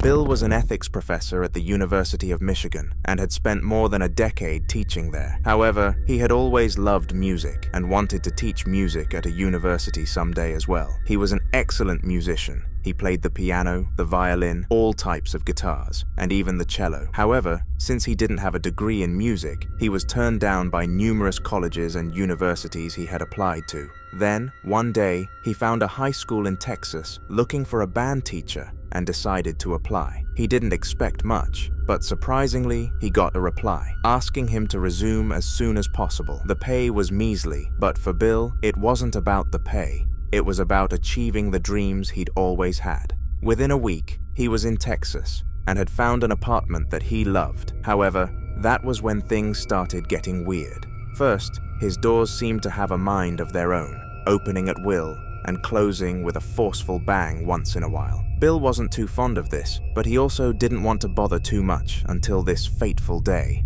Bill was an ethics professor at the University of Michigan and had spent more than a decade teaching there. However, he had always loved music and wanted to teach music at a university someday as well. He was an excellent musician. He played the piano, the violin, all types of guitars, and even the cello. However, since he didn't have a degree in music, he was turned down by numerous colleges and universities he had applied to. Then, one day, he found a high school in Texas looking for a band teacher and decided to apply. He didn't expect much, but surprisingly, he got a reply, asking him to resume as soon as possible. The pay was measly, but for Bill, it wasn't about the pay. It was about achieving the dreams he'd always had. Within a week, he was in Texas and had found an apartment that he loved. However, that was when things started getting weird. First, his doors seemed to have a mind of their own, opening at will and closing with a forceful bang once in a while. Bill wasn't too fond of this, but he also didn't want to bother too much until this fateful day.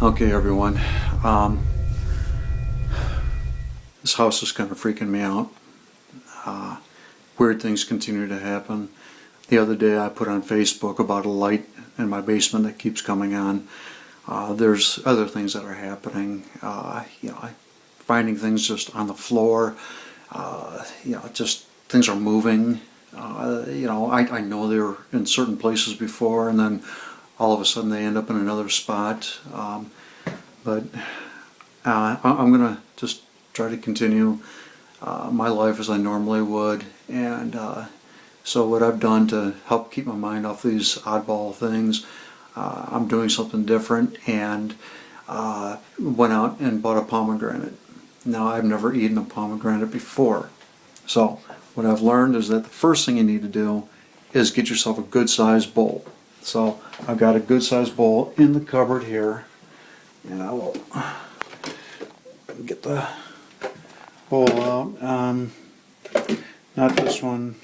Okay, everyone. This house is kind of freaking me out. Weird things continue to happen. The other day I put on Facebook about a light in my basement that keeps coming on. There's other things that are happening. Finding things just on the floor. Just things are moving. I know they were in certain places before, and then all of a sudden they end up in another spot. But I'm going to just try to continue my life as I normally would, and so what I've done to help keep my mind off these oddball things, I'm doing something different, and went out and bought a pomegranate. Now, I've never eaten a pomegranate before, so what I've learned is that the first thing you need to do is get yourself a good sized bowl. So I've got a good sized bowl in the cupboard here, and I will get the bowl out. Not this one.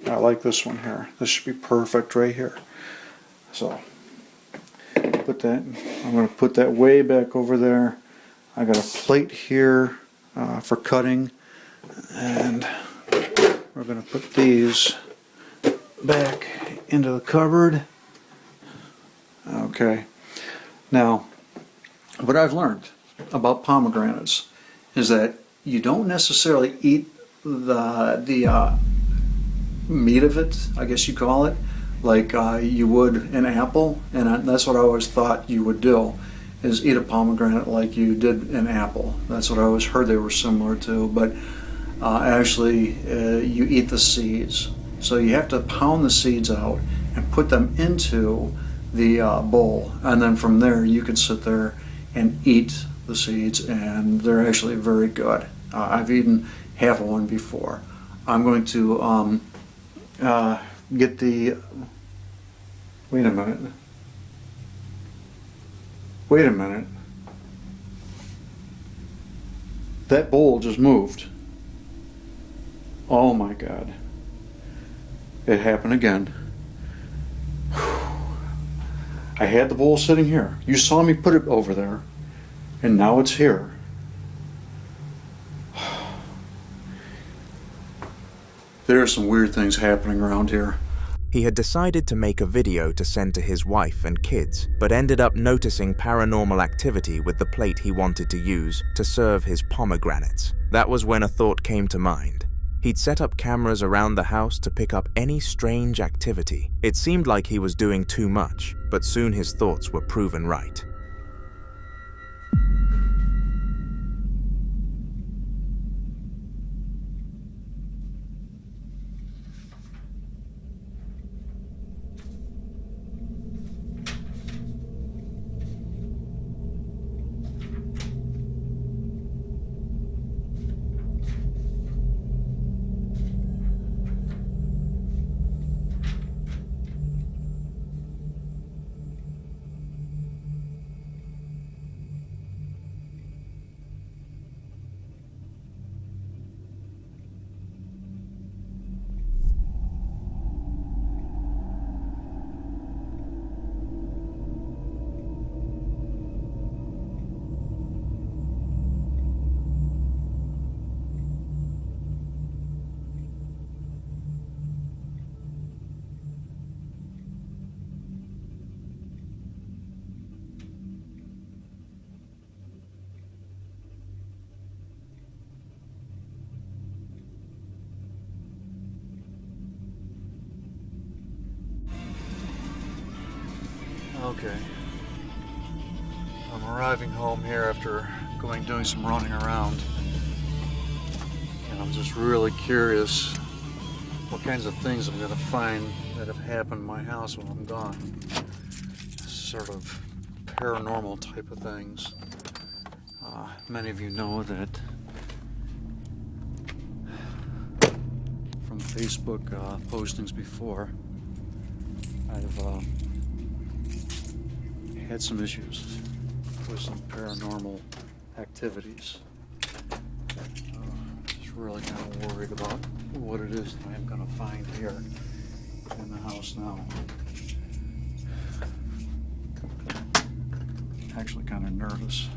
I like this one here. This should be perfect right here. So put that. I'm going to put that way back over there. I got a plate here for cutting, and we're going to put these back into the cupboard. Okay. Now, what I've learned about pomegranates is that you don't necessarily eat the meat of it, I guess you call it, like you would an apple, and that's what I always thought you would do, is eat a pomegranate like you did an apple. That's what I always heard they were similar to, but actually you eat the seeds. So you have to pound the seeds out and put them into the bowl, and then from there you can sit there and eat the seeds, and they're actually very good. I've eaten half of one before. I'm going to get the... Wait a minute. Wait a minute. That bowl just moved. Oh my God. It happened again. I had the bowl sitting here. You saw me put it over there, and now it's here. There are some weird things happening around here. He had decided to make a video to send to his wife and kids, but ended up noticing paranormal activity with the plate he wanted to use to serve his pomegranates. That was when a thought came to mind. He'd set up cameras around the house to pick up any strange activity. It seemed like he was doing too much, but soon his thoughts were proven right. Okay. I'm arriving home here after doing some running around. And I'm just really curious what kinds of things I'm going to find that have happened in my house while I'm gone. Sort of paranormal type of things. Many of you know that from Facebook postings before, I've had some issues with some paranormal activities. Just really kind of worried about what it is that I'm going to find here in the house now. Actually kind of nervous.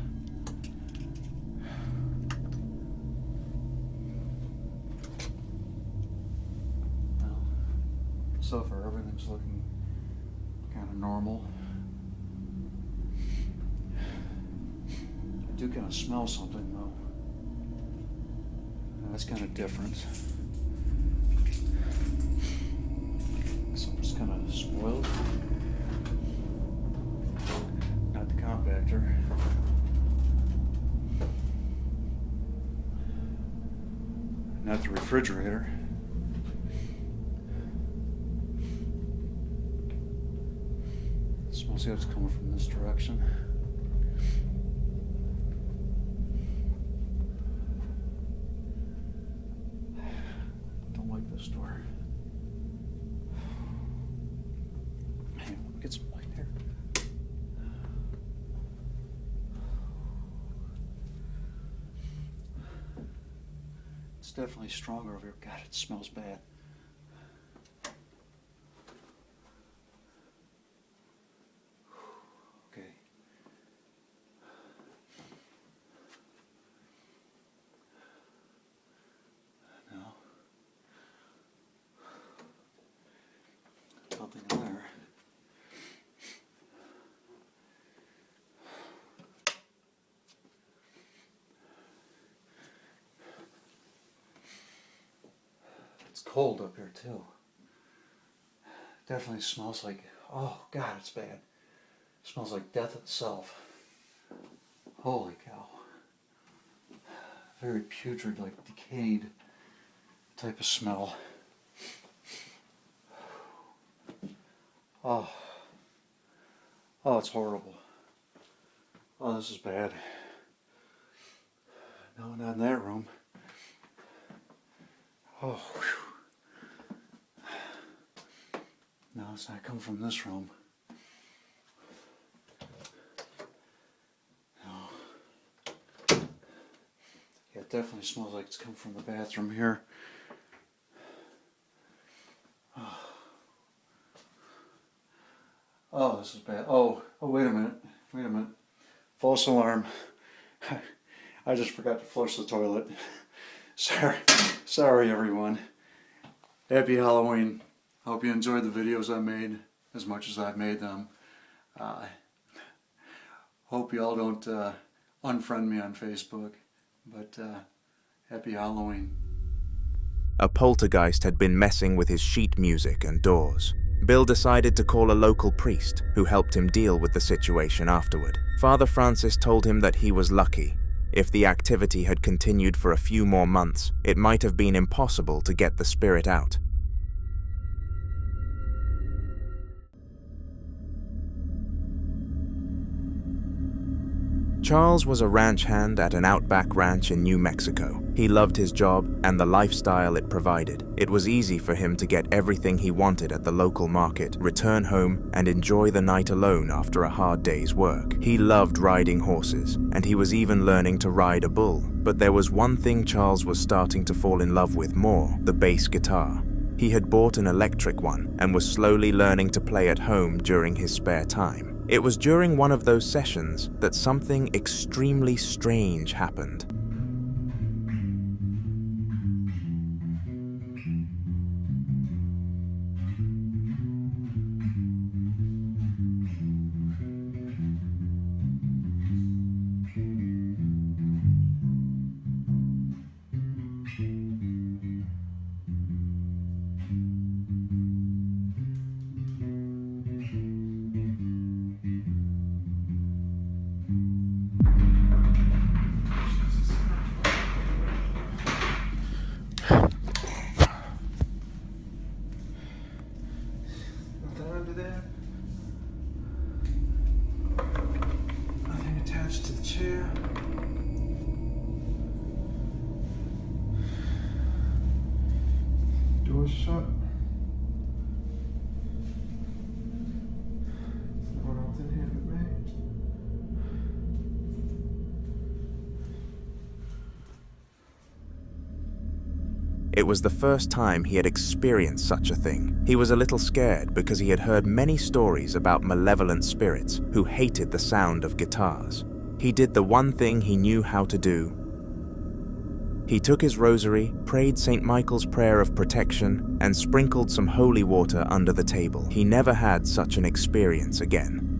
Well, so far everything's looking kind of normal. I do kind of smell something though. That's kind of different. Something's kind of spoiled. Not the compactor. Not the refrigerator. It smells like it's coming from this direction. Don't like this door. Hey, get some light here. It's definitely stronger over here. God, it smells bad. Okay. No. Nothing in there. It's cold up here too. Definitely smells like, oh God, it's bad. It smells like death itself. Holy cow. Very putrid, like decayed type of smell. Oh. Oh, it's horrible. Oh, this is bad. No, not in that room. Oh, whew. No, it's not coming from this room. No. Yeah, it definitely smells like it's coming from the bathroom here. Oh, this is bad. Oh, wait a minute. Wait a minute. False alarm. I just forgot to flush the toilet. Sorry everyone. Happy Halloween. Hope you enjoyed the videos I made as much as I've made them. Hope you all don't unfriend me on Facebook, but happy Halloween. A poltergeist had been messing with his sheet music and doors. Bill decided to call a local priest, who helped him deal with the situation afterward. Father Francis told him that he was lucky. If the activity had continued for a few more months, it might have been impossible to get the spirit out. Charles was a ranch hand at an outback ranch in New Mexico. He loved his job and the lifestyle it provided. It was easy for him to get everything he wanted at the local market, return home, and enjoy the night alone after a hard day's work. He loved riding horses, and he was even learning to ride a bull. But there was one thing Charles was starting to fall in love with more: the bass guitar. He had bought an electric one and was slowly learning to play at home during his spare time. It was during one of those sessions that something extremely strange happened. there. Nothing attached to the chair. Door's shut. There's no one else in here but me. It was the first time he had experienced such a thing. He was a little scared because he had heard many stories about malevolent spirits who hated the sound of guitars. He did the one thing he knew how to do. He took his rosary, prayed St. Michael's prayer of protection, and sprinkled some holy water under the table. He never had such an experience again.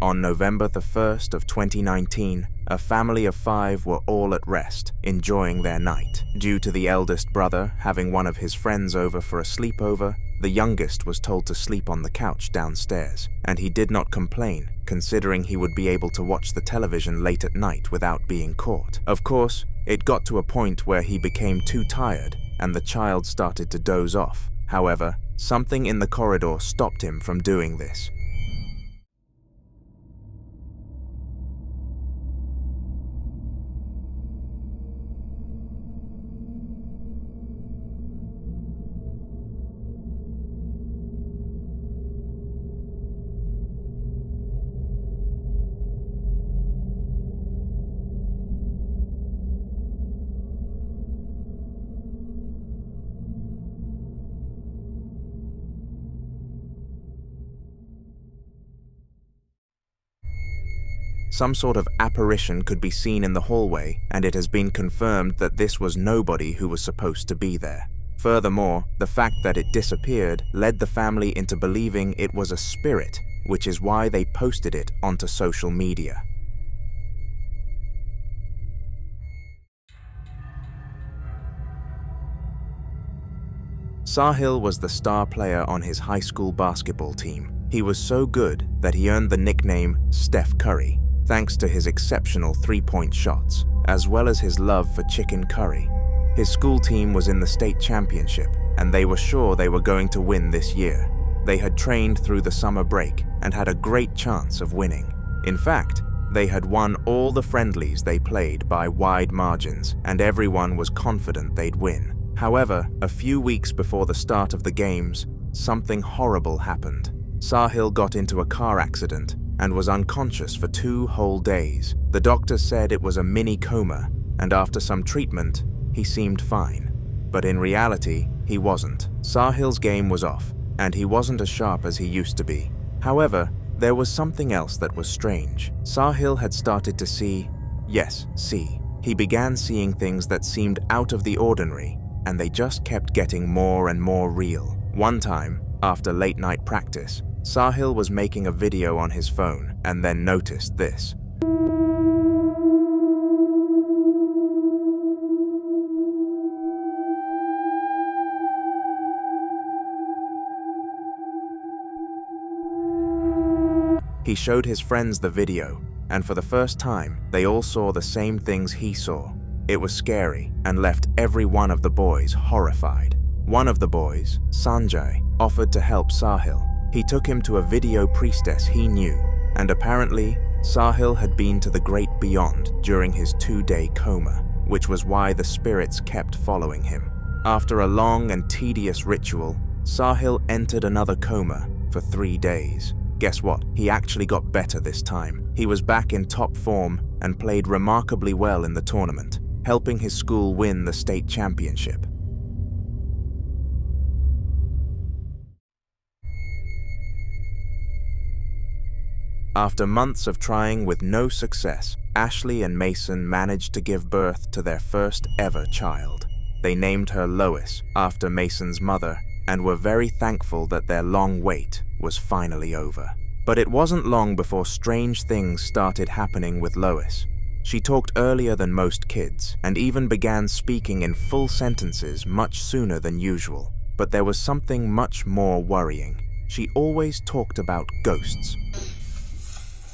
On November the 1st of 2019, a family of 5 were all at rest, enjoying their night. Due to the eldest brother having one of his friends over for a sleepover, the youngest was told to sleep on the couch downstairs, and he did not complain, considering he would be able to watch the television late at night without being caught. Of course, it got to a point where he became too tired, and the child started to doze off. However, something in the corridor stopped him from doing this. Some sort of apparition could be seen in the hallway, and it has been confirmed that this was nobody who was supposed to be there. Furthermore, the fact that it disappeared led the family into believing it was a spirit, which is why they posted it onto social media. Sahil was the star player on his high school basketball team. He was so good that he earned the nickname Steph Curry, thanks to his exceptional three-point shots, as well as his love for chicken curry. His school team was in the state championship, and they were sure they were going to win this year. They had trained through the summer break and had a great chance of winning. In fact, they had won all the friendlies they played by wide margins, and everyone was confident they'd win. However, a few weeks before the start of the games, something horrible happened. Sahil got into a car accident and was unconscious for 2 whole days. The doctor said it was a mini coma, and after some treatment, he seemed fine. But in reality, he wasn't. Sahil's game was off, and he wasn't as sharp as he used to be. However, there was something else that was strange. Sahil had started to see. He began seeing things that seemed out of the ordinary, and they just kept getting more and more real. One time, after late-night practice, Sahil was making a video on his phone and then noticed this. He showed his friends the video, and for the first time, they all saw the same things he saw. It was scary and left every one of the boys horrified. One of the boys, Sanjay, offered to help Sahil. He took him to a video priestess he knew, and apparently, Sahil had been to the great beyond during his 2-day coma, which was why the spirits kept following him. After a long and tedious ritual, Sahil entered another coma for 3 days. Guess what? He actually got better this time. He was back in top form and played remarkably well in the tournament, helping his school win the state championship. After months of trying with no success, Ashley and Mason managed to give birth to their first ever child. They named her Lois after Mason's mother and were very thankful that their long wait was finally over. But it wasn't long before strange things started happening with Lois. She talked earlier than most kids and even began speaking in full sentences much sooner than usual. But there was something much more worrying. She always talked about ghosts.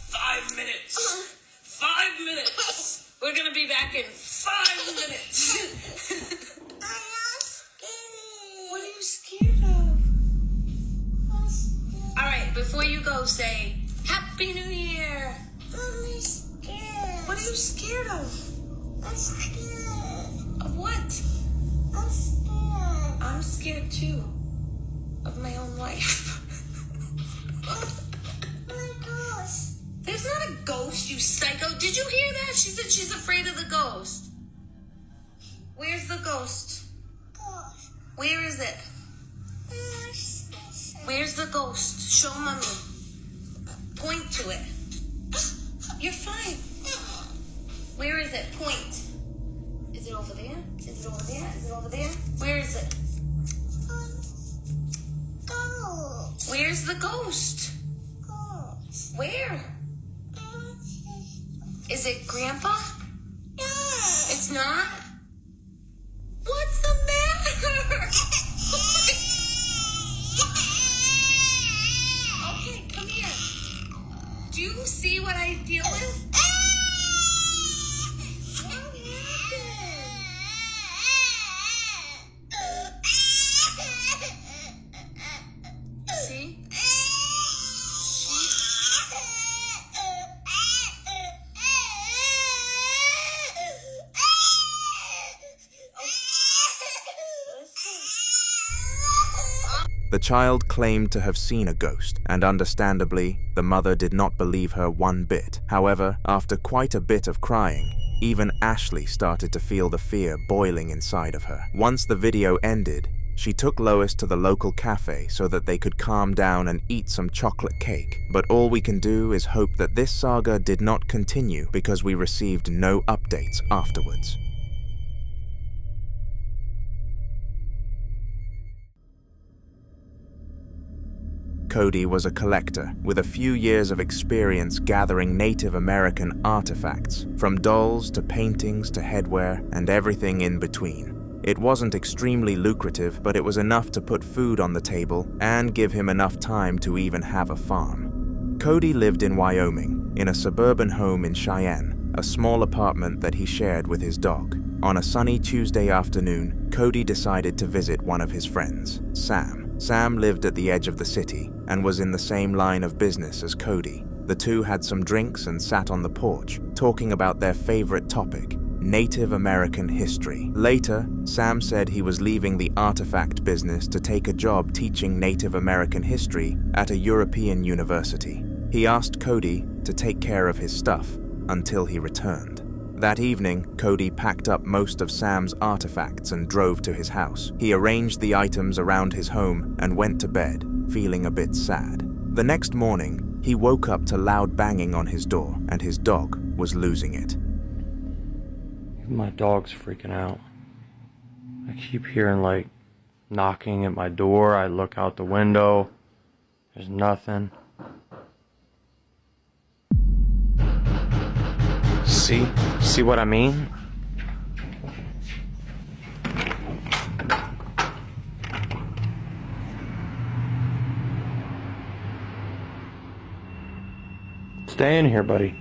5 minutes! 5 minutes! minutes. We're gonna be back in 5 minutes. I'm not scared. What are you scared of? Alright, before you go, say, Happy New Year. I'm scared. What are you scared of? I'm scared. Of what? I'm scared. I'm scared too. Of my own life. My gosh. There's not a ghost, you psycho. Did you hear that? She said she's afraid of the ghost. Where's the ghost? Gosh. Where is it? Where's the ghost? Show mommy. Point to it. You're fine. Where is it? Point. Is it over there? Is it over there? Is it over there? Where is it? Gosh. Where's the ghost? Gosh. Where? Is it Grandpa? It's not? What's the matter? Okay, come here. Do you see what I deal with? What happened? See? The child claimed to have seen a ghost, and understandably, the mother did not believe her one bit. However, after quite a bit of crying, even Ashley started to feel the fear boiling inside of her. Once the video ended, she took Lois to the local cafe so that they could calm down and eat some chocolate cake. But all we can do is hope that this saga did not continue because we received no updates afterwards. Cody was a collector with a few years of experience gathering Native American artifacts, from dolls to paintings to headwear and everything in between. It wasn't extremely lucrative, but it was enough to put food on the table and give him enough time to even have a farm. Cody lived in Wyoming, in a suburban home in Cheyenne, a small apartment that he shared with his dog. On a sunny Tuesday afternoon, Cody decided to visit one of his friends, Sam. Sam lived at the edge of the city and was in the same line of business as Cody. The two had some drinks and sat on the porch, talking about their favorite topic, Native American history. Later, Sam said he was leaving the artifact business to take a job teaching Native American history at a European university. He asked Cody to take care of his stuff until he returned. That evening, Cody packed up most of Sam's artifacts and drove to his house. He arranged the items around his home and went to bed, feeling a bit sad. The next morning, he woke up to loud banging on his door, and his dog was losing it. My dog's freaking out. I keep hearing knocking at my door. I look out the window. There's nothing. See what I mean? Stay in here, buddy.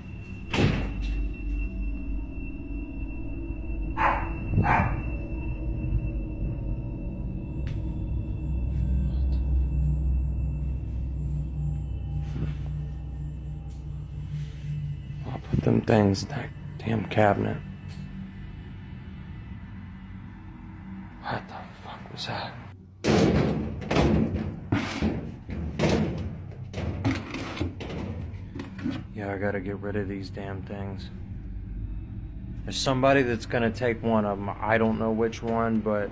I'll put them things in that damn cabinet. What the fuck was that? Yeah, I gotta get rid of these damn things. There's somebody that's gonna take one of them. I don't know which one, but...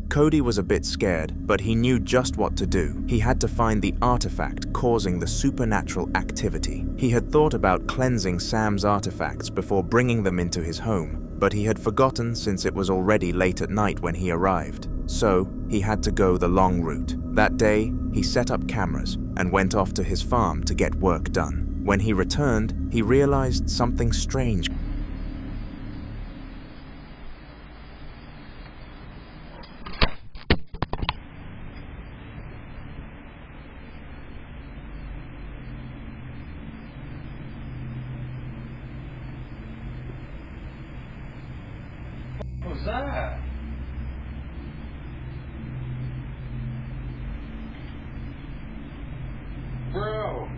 Cody was a bit scared, but he knew just what to do. He had to find the artifact causing the supernatural activity. He had thought about cleansing Sam's artifacts before bringing them into his home, but he had forgotten since it was already late at night when he arrived. So, he had to go the long route. That day, he set up cameras and went off to his farm to get work done. When he returned, he realized something strange. What was that? Bro.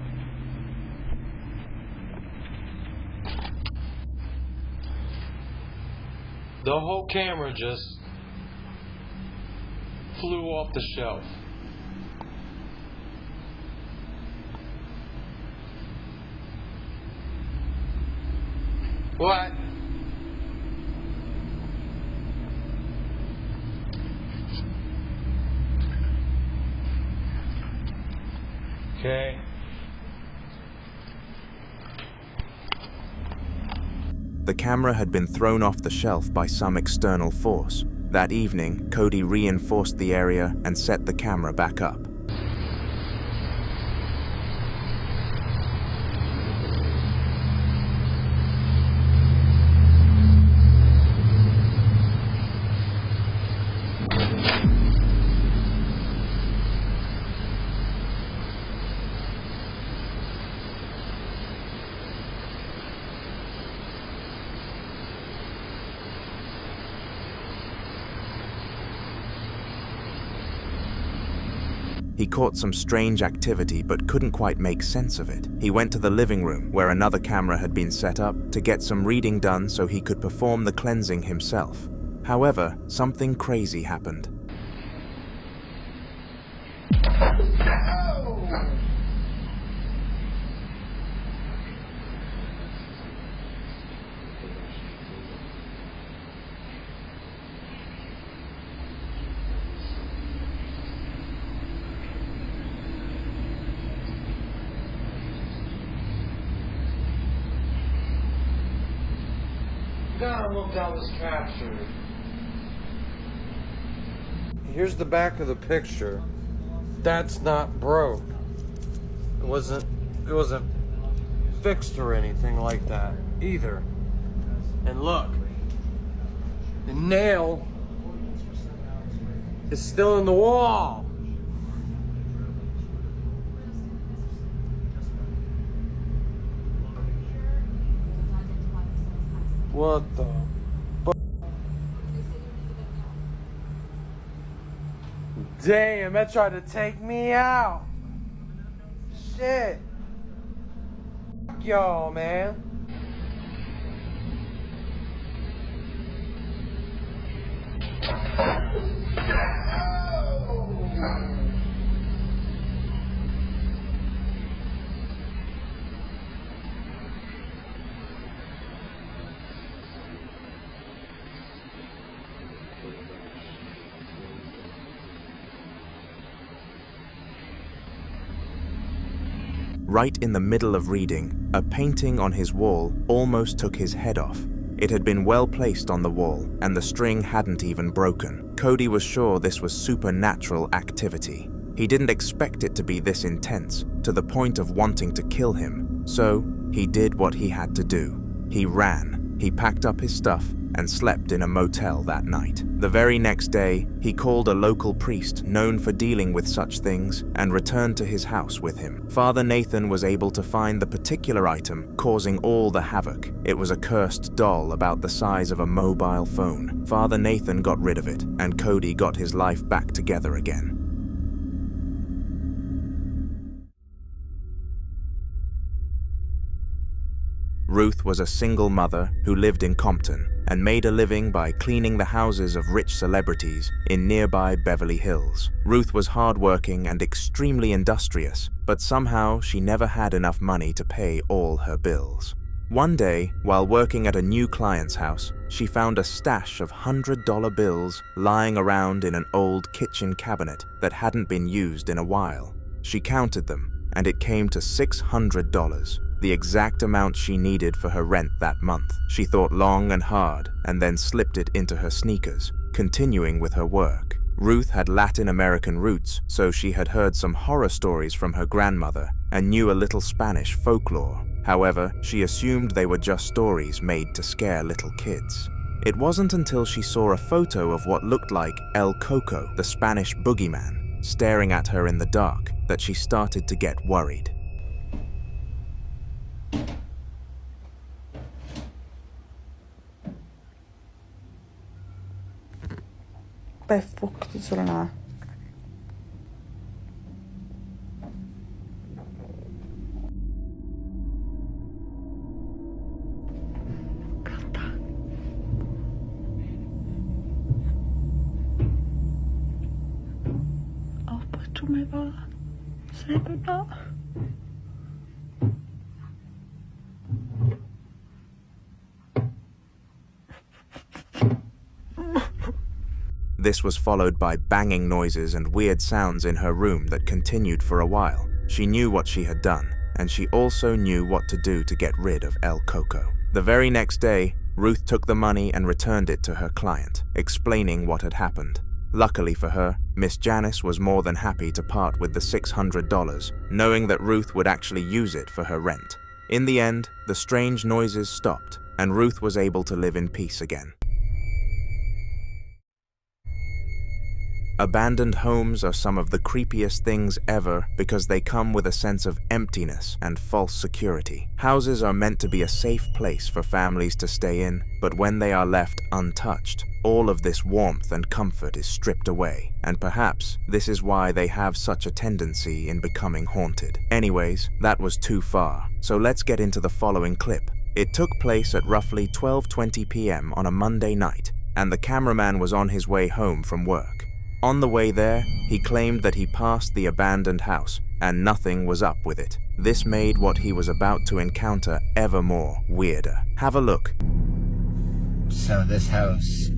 The whole camera just flew off the shelf. What? Okay. The camera had been thrown off the shelf by some external force. That evening, Cody reinforced the area and set the camera back up. He caught some strange activity but couldn't quite make sense of it. He went to the living room, where another camera had been set up, to get some reading done so he could perform the cleansing himself. However, something crazy happened. God, look, that was captured. Here's the back of the picture. That's not broke. It wasn't fixed or anything like that either. And look, the nail is still in the wall. What the fuck? Damn, that tried to take me out. Shit. Fuck y'all, man. Right in the middle of reading, a painting on his wall almost took his head off. It had been well placed on the wall, and the string hadn't even broken. Cody was sure this was supernatural activity. He didn't expect it to be this intense, to the point of wanting to kill him. So, he did what he had to do. He ran. He packed up his stuff and slept in a motel that night. The very next day, he called a local priest known for dealing with such things and returned to his house with him. Father Nathan was able to find the particular item causing all the havoc. It was a cursed doll about the size of a mobile phone. Father Nathan got rid of it, and Cody got his life back together again. Ruth was a single mother who lived in Compton and made a living by cleaning the houses of rich celebrities in nearby Beverly Hills. Ruth was hardworking and extremely industrious, but somehow she never had enough money to pay all her bills. One day, while working at a new client's house, she found a stash of $100 bills lying around in an old kitchen cabinet that hadn't been used in a while. She counted them, and it came to $600. The exact amount she needed for her rent that month. She thought long and hard and then slipped it into her sneakers, continuing with her work. Ruth had Latin American roots, so she had heard some horror stories from her grandmother and knew a little Spanish folklore. However, she assumed they were just stories made to scare little kids. It wasn't until she saw a photo of what looked like El Coco, the Spanish boogeyman, staring at her in the dark that she started to get worried. Bara fuktigt sådan här. Tro mig bara. Säg mig bara. This was followed by banging noises and weird sounds in her room that continued for a while. She knew what she had done, and she also knew what to do to get rid of El Coco. The very next day, Ruth took the money and returned it to her client, explaining what had happened. Luckily for her, Miss Janice was more than happy to part with the $600, knowing that Ruth would actually use it for her rent. In the end, the strange noises stopped, and Ruth was able to live in peace again. Abandoned homes are some of the creepiest things ever because they come with a sense of emptiness and false security. Houses are meant to be a safe place for families to stay in, but when they are left untouched, all of this warmth and comfort is stripped away, and perhaps this is why they have such a tendency in becoming haunted. Anyways, that was too far, so let's get into the following clip. It took place at roughly 12:20 p.m. on a Monday night, and the cameraman was on his way home from work. On the way there, he claimed that he passed the abandoned house and nothing was up with it. This made what he was about to encounter ever more weirder. Have a look. So this house,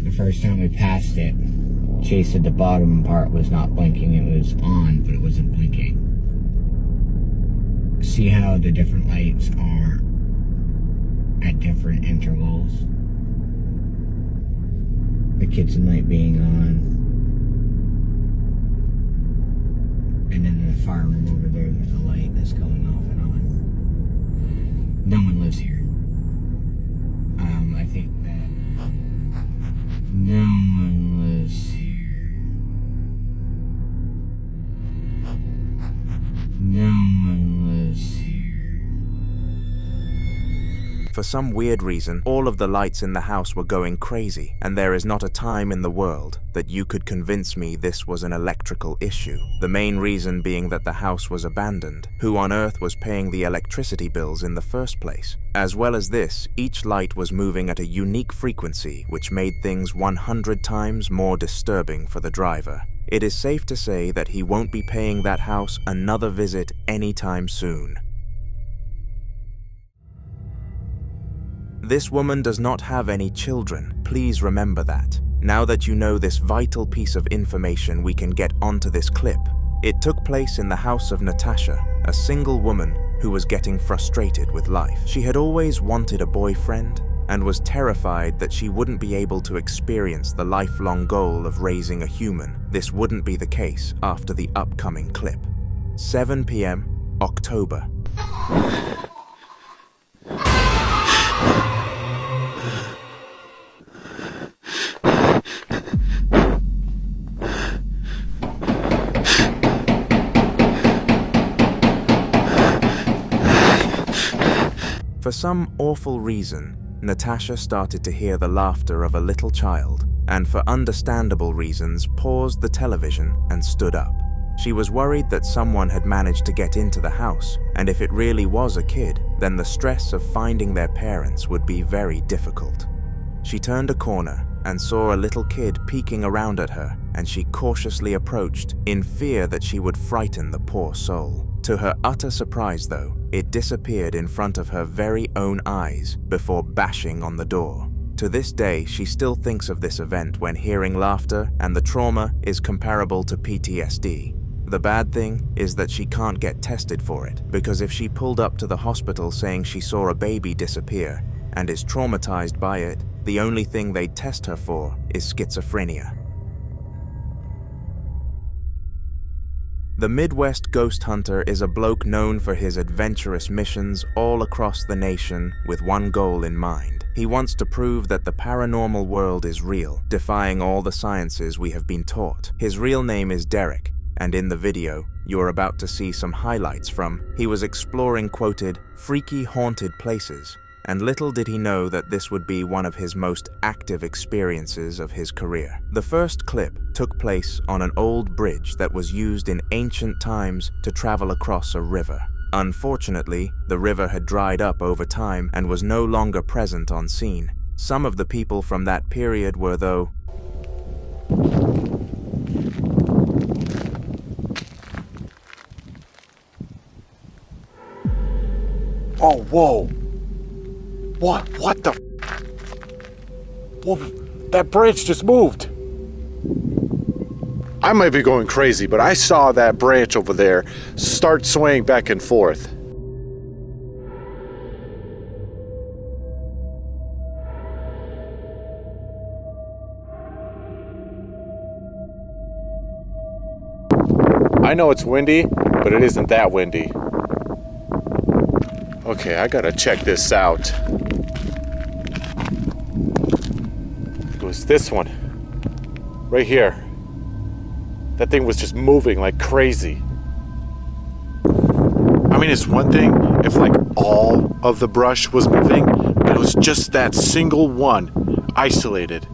the first time we passed it, Chase said the bottom part was not blinking. It was on, but it wasn't blinking. See how the different lights are at different intervals? The kitchen light being on, and then in the fire room over there's a light that's going off and on. No one lives here. I think that no one lives here. No one lives here. For some weird reason, all of the lights in the house were going crazy, and there is not a time in the world that you could convince me this was an electrical issue. The main reason being that the house was abandoned. Who on earth was paying the electricity bills in the first place? As well as this, each light was moving at a unique frequency, which made things 100 times more disturbing for the driver. It is safe to say that he won't be paying that house another visit anytime soon. This woman does not have any children, please remember that. Now that you know this vital piece of information, we can get onto this clip. It took place in the house of Natasha, a single woman who was getting frustrated with life. She had always wanted a boyfriend and was terrified that she wouldn't be able to experience the lifelong goal of raising a human. This wouldn't be the case after the upcoming clip. 7 p.m., October. For some awful reason, Natasha started to hear the laughter of a little child, and for understandable reasons paused the television and stood up. She was worried that someone had managed to get into the house, and if it really was a kid, then the stress of finding their parents would be very difficult. She turned a corner and saw a little kid peeking around at her, and she cautiously approached in fear that she would frighten the poor soul. To her utter surprise, though, it disappeared in front of her very own eyes before bashing on the door. To this day, she still thinks of this event when hearing laughter, and the trauma is comparable to PTSD. The bad thing is that she can't get tested for it, because if she pulled up to the hospital saying she saw a baby disappear and is traumatized by it, the only thing they'd test her for is schizophrenia. The Midwest Ghost Hunter is a bloke known for his adventurous missions all across the nation with one goal in mind. He wants to prove that the paranormal world is real, defying all the sciences we have been taught. His real name is Derek, and in the video, you're about to see some highlights from. He was exploring quoted, freaky haunted places, and little did he know that this would be one of his most active experiences of his career. The first clip took place on an old bridge that was used in ancient times to travel across a river. Unfortunately, the river had dried up over time and was no longer present on scene. Some of the people from that period were, though, oh, whoa. What the? Whoa, that bridge just moved. I might be going crazy, but I saw that branch over there start swaying back and forth. I know it's windy, but it isn't that windy. Okay, I gotta check this out. It was this one. Right here. That thing was just moving like crazy. I mean, it's one thing if like all of the brush was moving, but it was just that single one, isolated.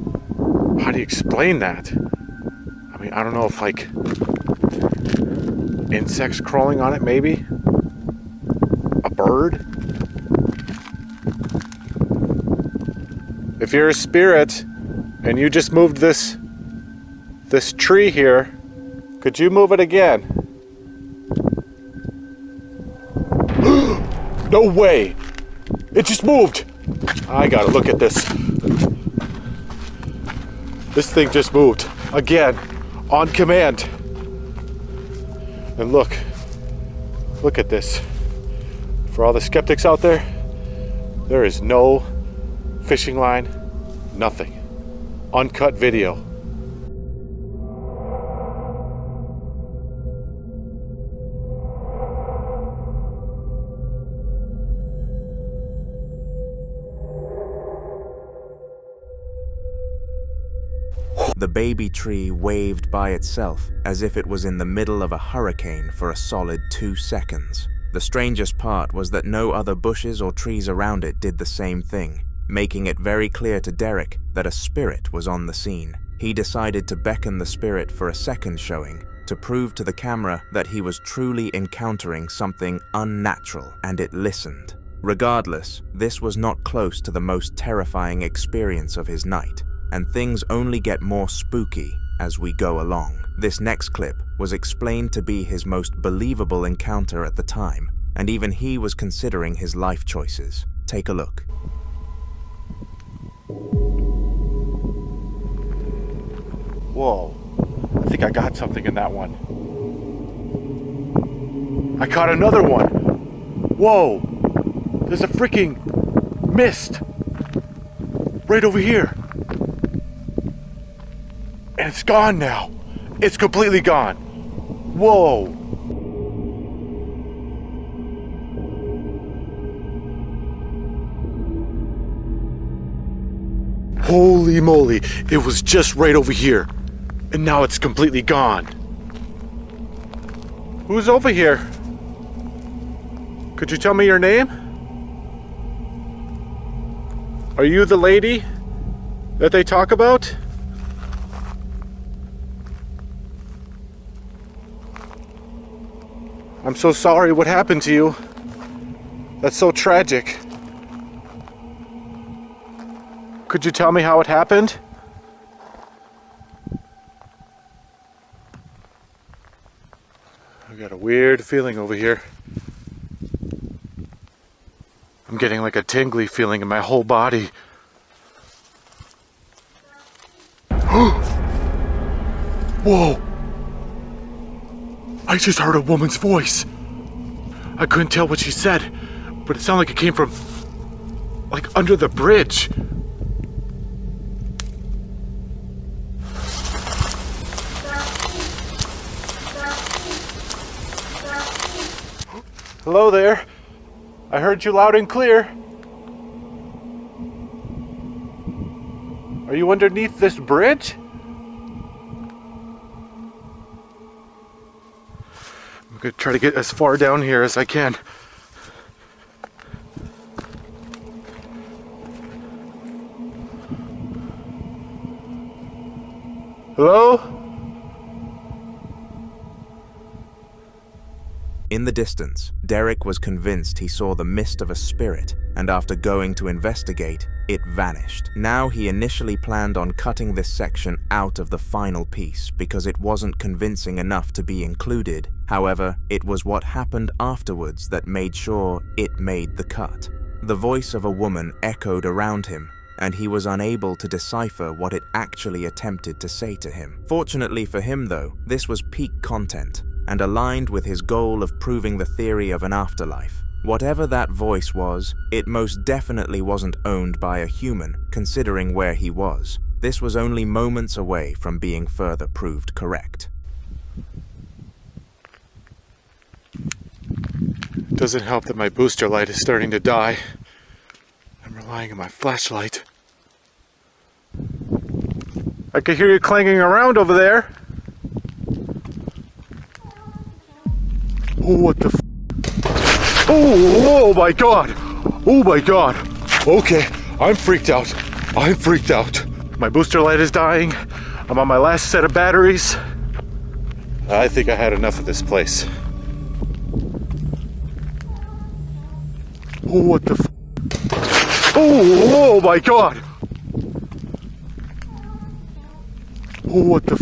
How do you explain that? I mean, I don't know if like insects crawling on it, maybe? A bird? If you're a spirit and you just moved this tree here, could you move it again? No way! It just moved! I gotta look at this. This thing just moved. Again. On command. And look at this. For all the skeptics out there, there is no fishing line, nothing. Uncut video. the baby tree waved by itself as if it was in the middle of a hurricane for a solid 2 seconds. The strangest part was that no other bushes or trees around it did the same thing, making it very clear to Derek that a spirit was on the scene. He decided to beckon the spirit for a second showing to prove to the camera that he was truly encountering something unnatural, and it listened. Regardless, this was not close to the most terrifying experience of his night, and things only get more spooky as we go along. This next clip was explained to be his most believable encounter at the time, and even he was considering his life choices. Take a look. Whoa, I think I got something in that one. I caught another one. Whoa, there's a freaking mist right over here. And it's gone now. It's completely gone. Whoa. Holy moly, it was just right over here. And now it's completely gone. Who's over here? Could you tell me your name? Are you the lady that they talk about? I'm so sorry what happened to you. That's so tragic. Could you tell me how it happened? I got a weird feeling over here. I'm getting like a tingly feeling in my whole body. Whoa! I just heard a woman's voice. I couldn't tell what she said, but it sounded like it came from, like, under the bridge. Hello there. I heard you loud and clear. Are you underneath this bridge? I'm gonna try to get as far down here as I can. Hello? In the distance, Derek was convinced he saw the mist of a spirit, and after going to investigate, it vanished. Now he initially planned on cutting this section out of the final piece because it wasn't convincing enough to be included. However, it was what happened afterwards that made sure it made the cut. The voice of a woman echoed around him, and he was unable to decipher what it actually attempted to say to him. Fortunately for him though, this was peak content, and aligned with his goal of proving the theory of an afterlife. Whatever that voice was, it most definitely wasn't owned by a human, considering where he was. This was only moments away from being further proved correct. Doesn't help that my booster light is starting to die. I'm relying on my flashlight. I can hear you clanging around over there. Oh, what the oh my god! Oh my god! Okay, I'm freaked out. I'm freaked out. My booster light is dying. I'm on my last set of batteries. I think I had enough of this place. Oh, what the oh my god! Oh, what the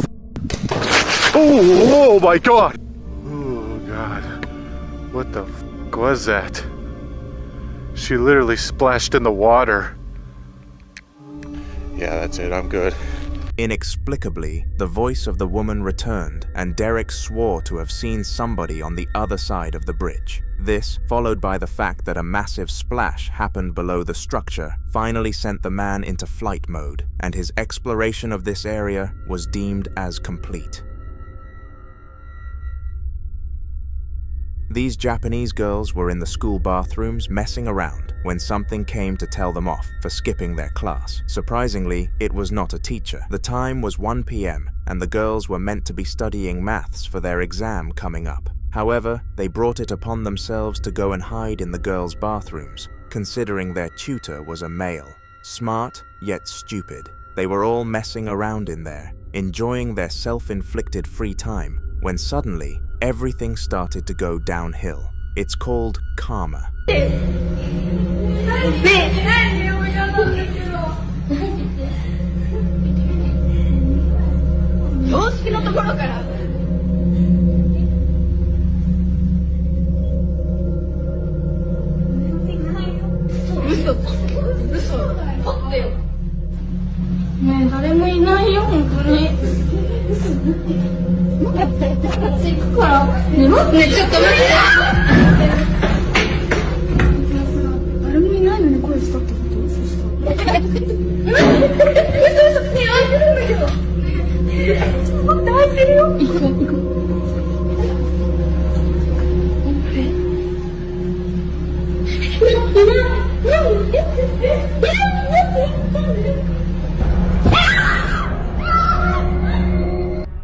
oh my god! Oh god. What the was that? She literally splashed in the water. Yeah, that's it. I'm good. Inexplicably, the voice of the woman returned, and Derek swore to have seen somebody on the other side of the bridge. This, followed by the fact that a massive splash happened below the structure, finally sent the man into flight mode, and his exploration of this area was deemed as complete. These Japanese girls were in the school bathrooms messing around when something came to tell them off for skipping their class. Surprisingly, it was not a teacher. The time was 1 p.m. and the girls were meant to be studying maths for their exam coming up. However, they brought it upon themselves to go and hide in the girls' bathrooms, considering their tutor was a male. Smart, yet stupid. They were all messing around in there, enjoying their self-inflicted free time, when suddenly, everything started to go downhill. It's called karma.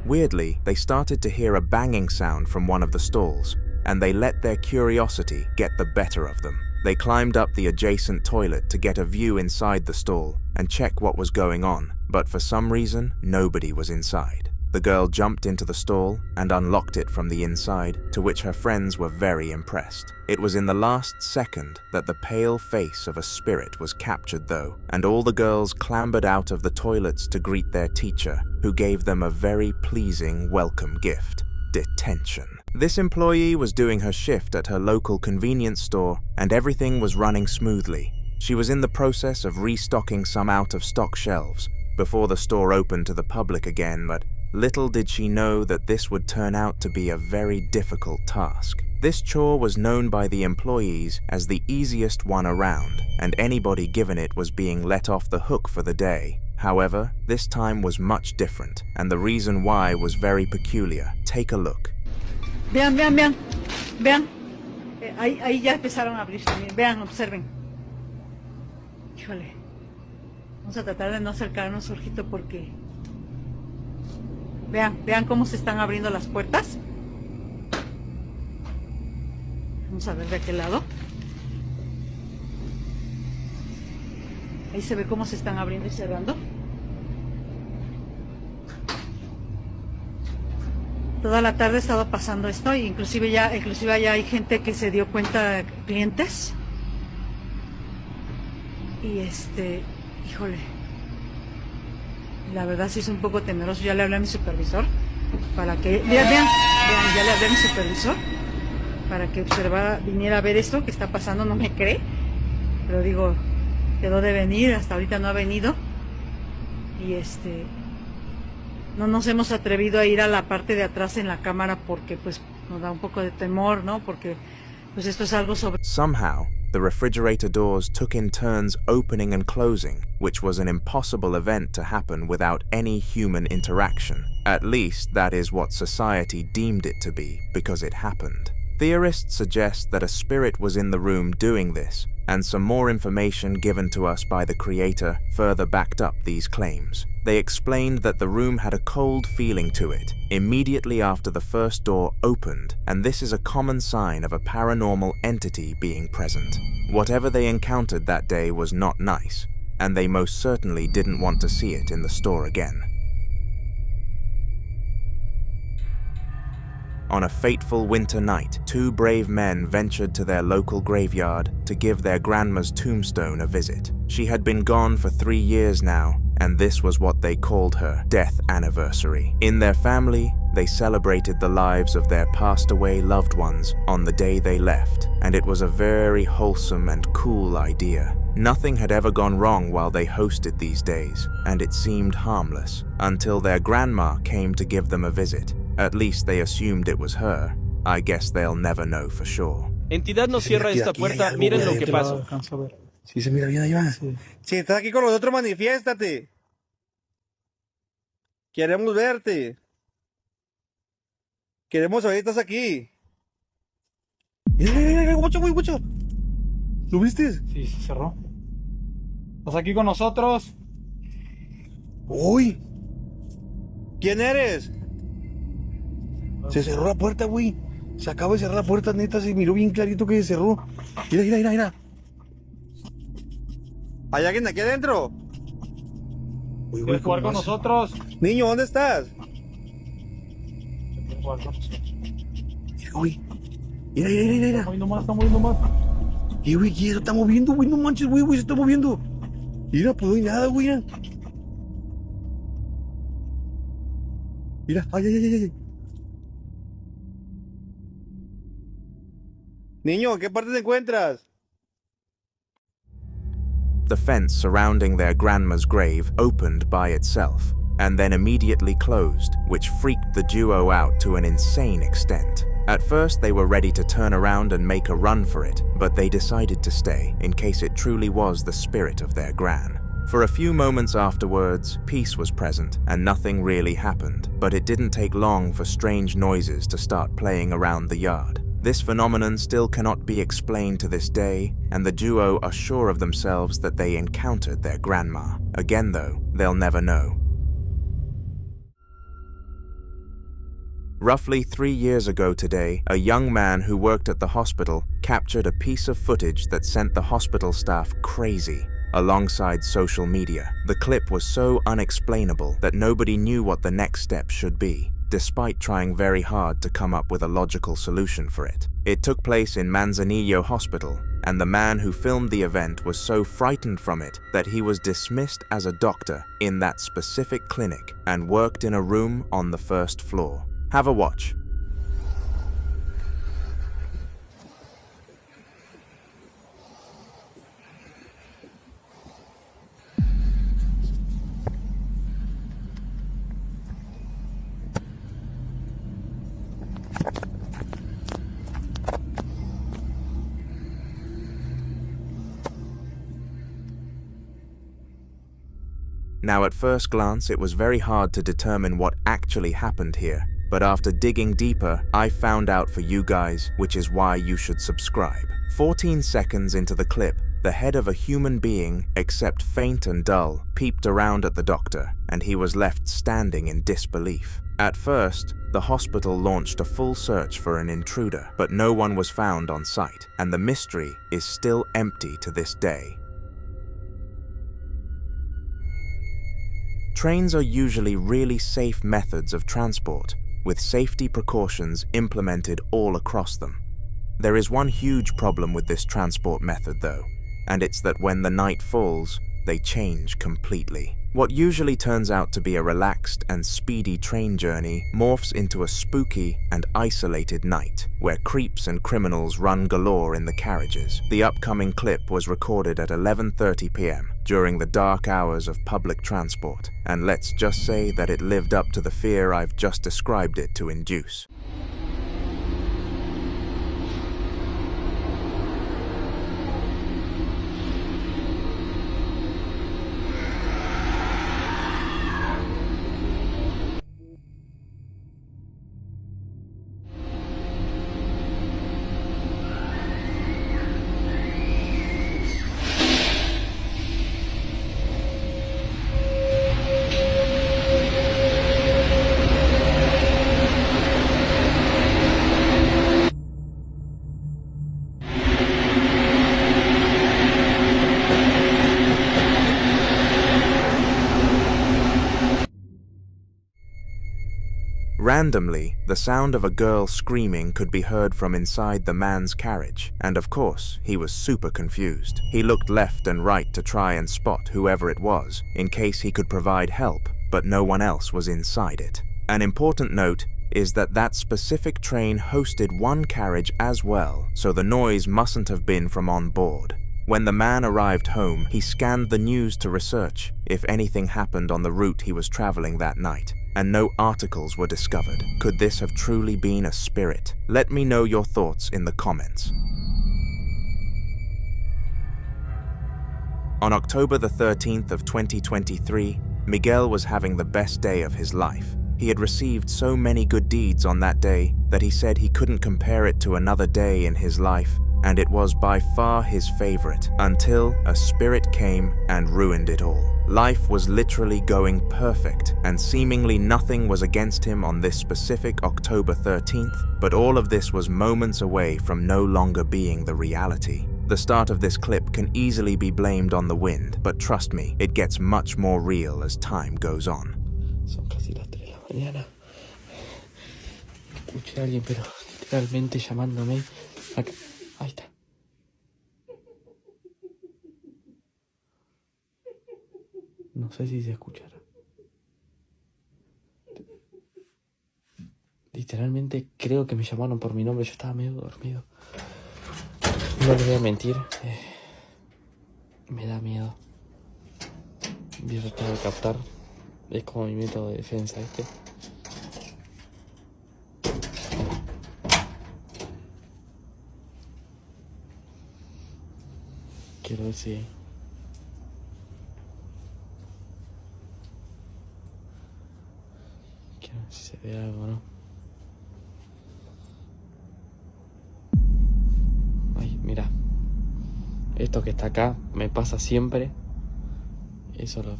Weirdly, they started to hear a banging sound from one of the stalls, and they let their curiosity get the better of them. They climbed up the adjacent toilet to get a view inside the stall and check what was going on, but for some reason, nobody was inside. The girl jumped into the stall and unlocked it from the inside, to which her friends were very impressed. It was in the last second that the pale face of a spirit was captured though, and all the girls clambered out of the toilets to greet their teacher, who gave them a very pleasing welcome gift: detention. This employee was doing her shift at her local convenience store, and everything was running smoothly. She was in the process of restocking some out-of-stock shelves before the store opened to the public again, but little did she know that this would turn out to be a very difficult task. This chore was known by the employees as the easiest one around, and anybody given it was being let off the hook for the day. However, this time was much different, and the reason why was very peculiar. Take a look. Vean, vean, vean, vean. Ahí ya empezaron a abrirse. Vean, observen. Híjole. Vamos a tratar de no acercarnos, Jorgito, porque... Vean cómo se están abriendo las puertas. Vamos a ver de aquel lado. Ahí se ve cómo se están abriendo y cerrando. Toda la tarde ha estado pasando esto, e inclusive ya hay gente que se dio cuenta, clientes. Y híjole, la verdad sí es un poco temeroso. Ya le hablé a mi supervisor para que, vean, ya le hablé a mi supervisor para que viniera a ver esto que está pasando. No me cree, pero digo, quedó de venir, hasta ahorita no ha venido. Y no nos hemos atrevido a ir a la parte de atrás en la cámara porque pues nos da un poco de temor, ¿no? Porque pues esto es algo sobre... Somehow, the refrigerator doors took in turns opening and closing, which was an impossible event to happen without any human interaction. At least, that is what society deemed it to be, because it happened. Theorists suggest that a spirit was in the room doing this, and some more information given to us by the creator further backed up these claims. They explained that the room had a cold feeling to it immediately after the first door opened, and this is a common sign of a paranormal entity being present. Whatever they encountered that day was not nice, and they most certainly didn't want to see it in the store again. On a fateful winter night, two brave men ventured to their local graveyard to give their grandma's tombstone a visit. She had been gone for 3 years now, and this was what they called her death anniversary. In their family, they celebrated the lives of their passed away loved ones on the day they left, and it was a very wholesome and cool idea. Nothing had ever gone wrong while they hosted these days, and it seemed harmless, until their grandma came to give them a visit. At least they assumed it was her. I guess they'll never know for sure. Entidad nos cierra esta puerta, miren lo que pasó. Sí, se mira bien allá. Si estás aquí con nosotros, manifiéstate. Queremos verte. Queremos saber que estás aquí. Mira, mucho. ¿Lo viste? Sí, se cerró. ¿Estás aquí con nosotros? Uy. ¿Quién eres? Se cerró la puerta, güey. Se acaba de cerrar la puerta, neta. Se miró bien clarito que se cerró. Mira. ¿Hay alguien aquí adentro? Uy, ¿Quieres jugar con nosotros? Niño, ¿dónde estás? ¿Quieres jugar con nosotros? Mira, güey. Mira. Está moviendo más. Güey, ¿qué? Se está moviendo, güey. No manches, güey, se está moviendo. Mira, pues no hay nada, güey. Mira, ay. Niño, ¿en qué parte te encuentras? The fence surrounding their grandma's grave opened by itself, and then immediately closed, which freaked the duo out to an insane extent. At first they were ready to turn around and make a run for it, but they decided to stay, in case it truly was the spirit of their gran. For a few moments afterwards, peace was present, and nothing really happened, but it didn't take long for strange noises to start playing around the yard. This phenomenon still cannot be explained to this day, and the duo are sure of themselves that they encountered their grandma. Again though, they'll never know. Roughly 3 years ago today, a young man who worked at the hospital captured a piece of footage that sent the hospital staff crazy. Alongside social media, the clip was so unexplainable that nobody knew what the next step should be, despite trying very hard to come up with a logical solution for it. It took place in Manzanillo Hospital, and the man who filmed the event was so frightened from it that he was dismissed as a doctor in that specific clinic and worked in a room on the first floor. Have a watch. Now at first glance it was very hard to determine what actually happened here, but after digging deeper, I found out for you guys, which is why you should subscribe. 14 seconds into the clip, the head of a human being, except faint and dull, peeped around at the doctor, and he was left standing in disbelief. At first, the hospital launched a full search for an intruder, but no one was found on site, and the mystery is still empty to this day. Trains are usually really safe methods of transport, with safety precautions implemented all across them. There is one huge problem with this transport method though, and it's that when the night falls, they change completely. What usually turns out to be a relaxed and speedy train journey morphs into a spooky and isolated night, where creeps and criminals run galore in the carriages. The upcoming clip was recorded at 11:30 p.m. during the dark hours of public transport, and let's just say that it lived up to the fear I've just described it to induce. Randomly, the sound of a girl screaming could be heard from inside the man's carriage, and of course, he was super confused. He looked left and right to try and spot whoever it was, in case he could provide help, but no one else was inside it. An important note is that that specific train hosted one carriage as well, so the noise mustn't have been from on board. When the man arrived home, he scanned the news to research if anything happened on the route he was traveling that night, and no articles were discovered. Could this have truly been a spirit? Let me know your thoughts in the comments. On October the 13th of 2023, Miguel was having the best day of his life. He had received so many good deeds on that day that he said he couldn't compare it to another day in his life, and it was by far his favorite, until a spirit came and ruined it all. Life was literally going perfect, and seemingly nothing was against him on this specific October 13th, but all of this was moments away from no longer being the reality. The start of this clip can easily be blamed on the wind, but trust me, it gets much more real as time goes on. Son casi las 3 de la mañana. Escuché a alguien, pero literalmente llamándome. Acá. Ahí está. No sé si se escuchará. Literalmente creo que me llamaron por mi nombre. Yo estaba medio dormido. No les voy a mentir. Me da miedo. Voy a tratar de captar. Es como mi método de defensa, ¿viste? Quiero ver si... Quiero ver si se ve algo, ¿no? Ay, mira. Esto que está acá me pasa siempre. Eso lo...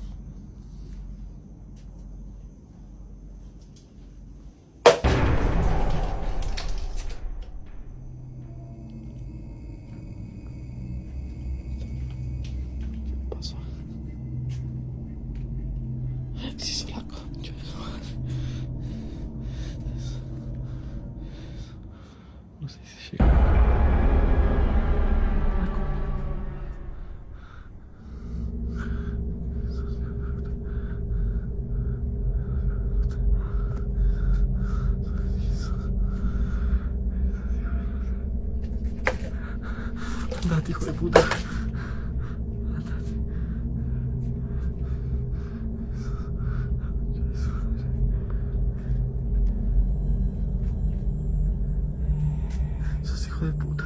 No sé si llega. Andate, hijo de puta. De puta.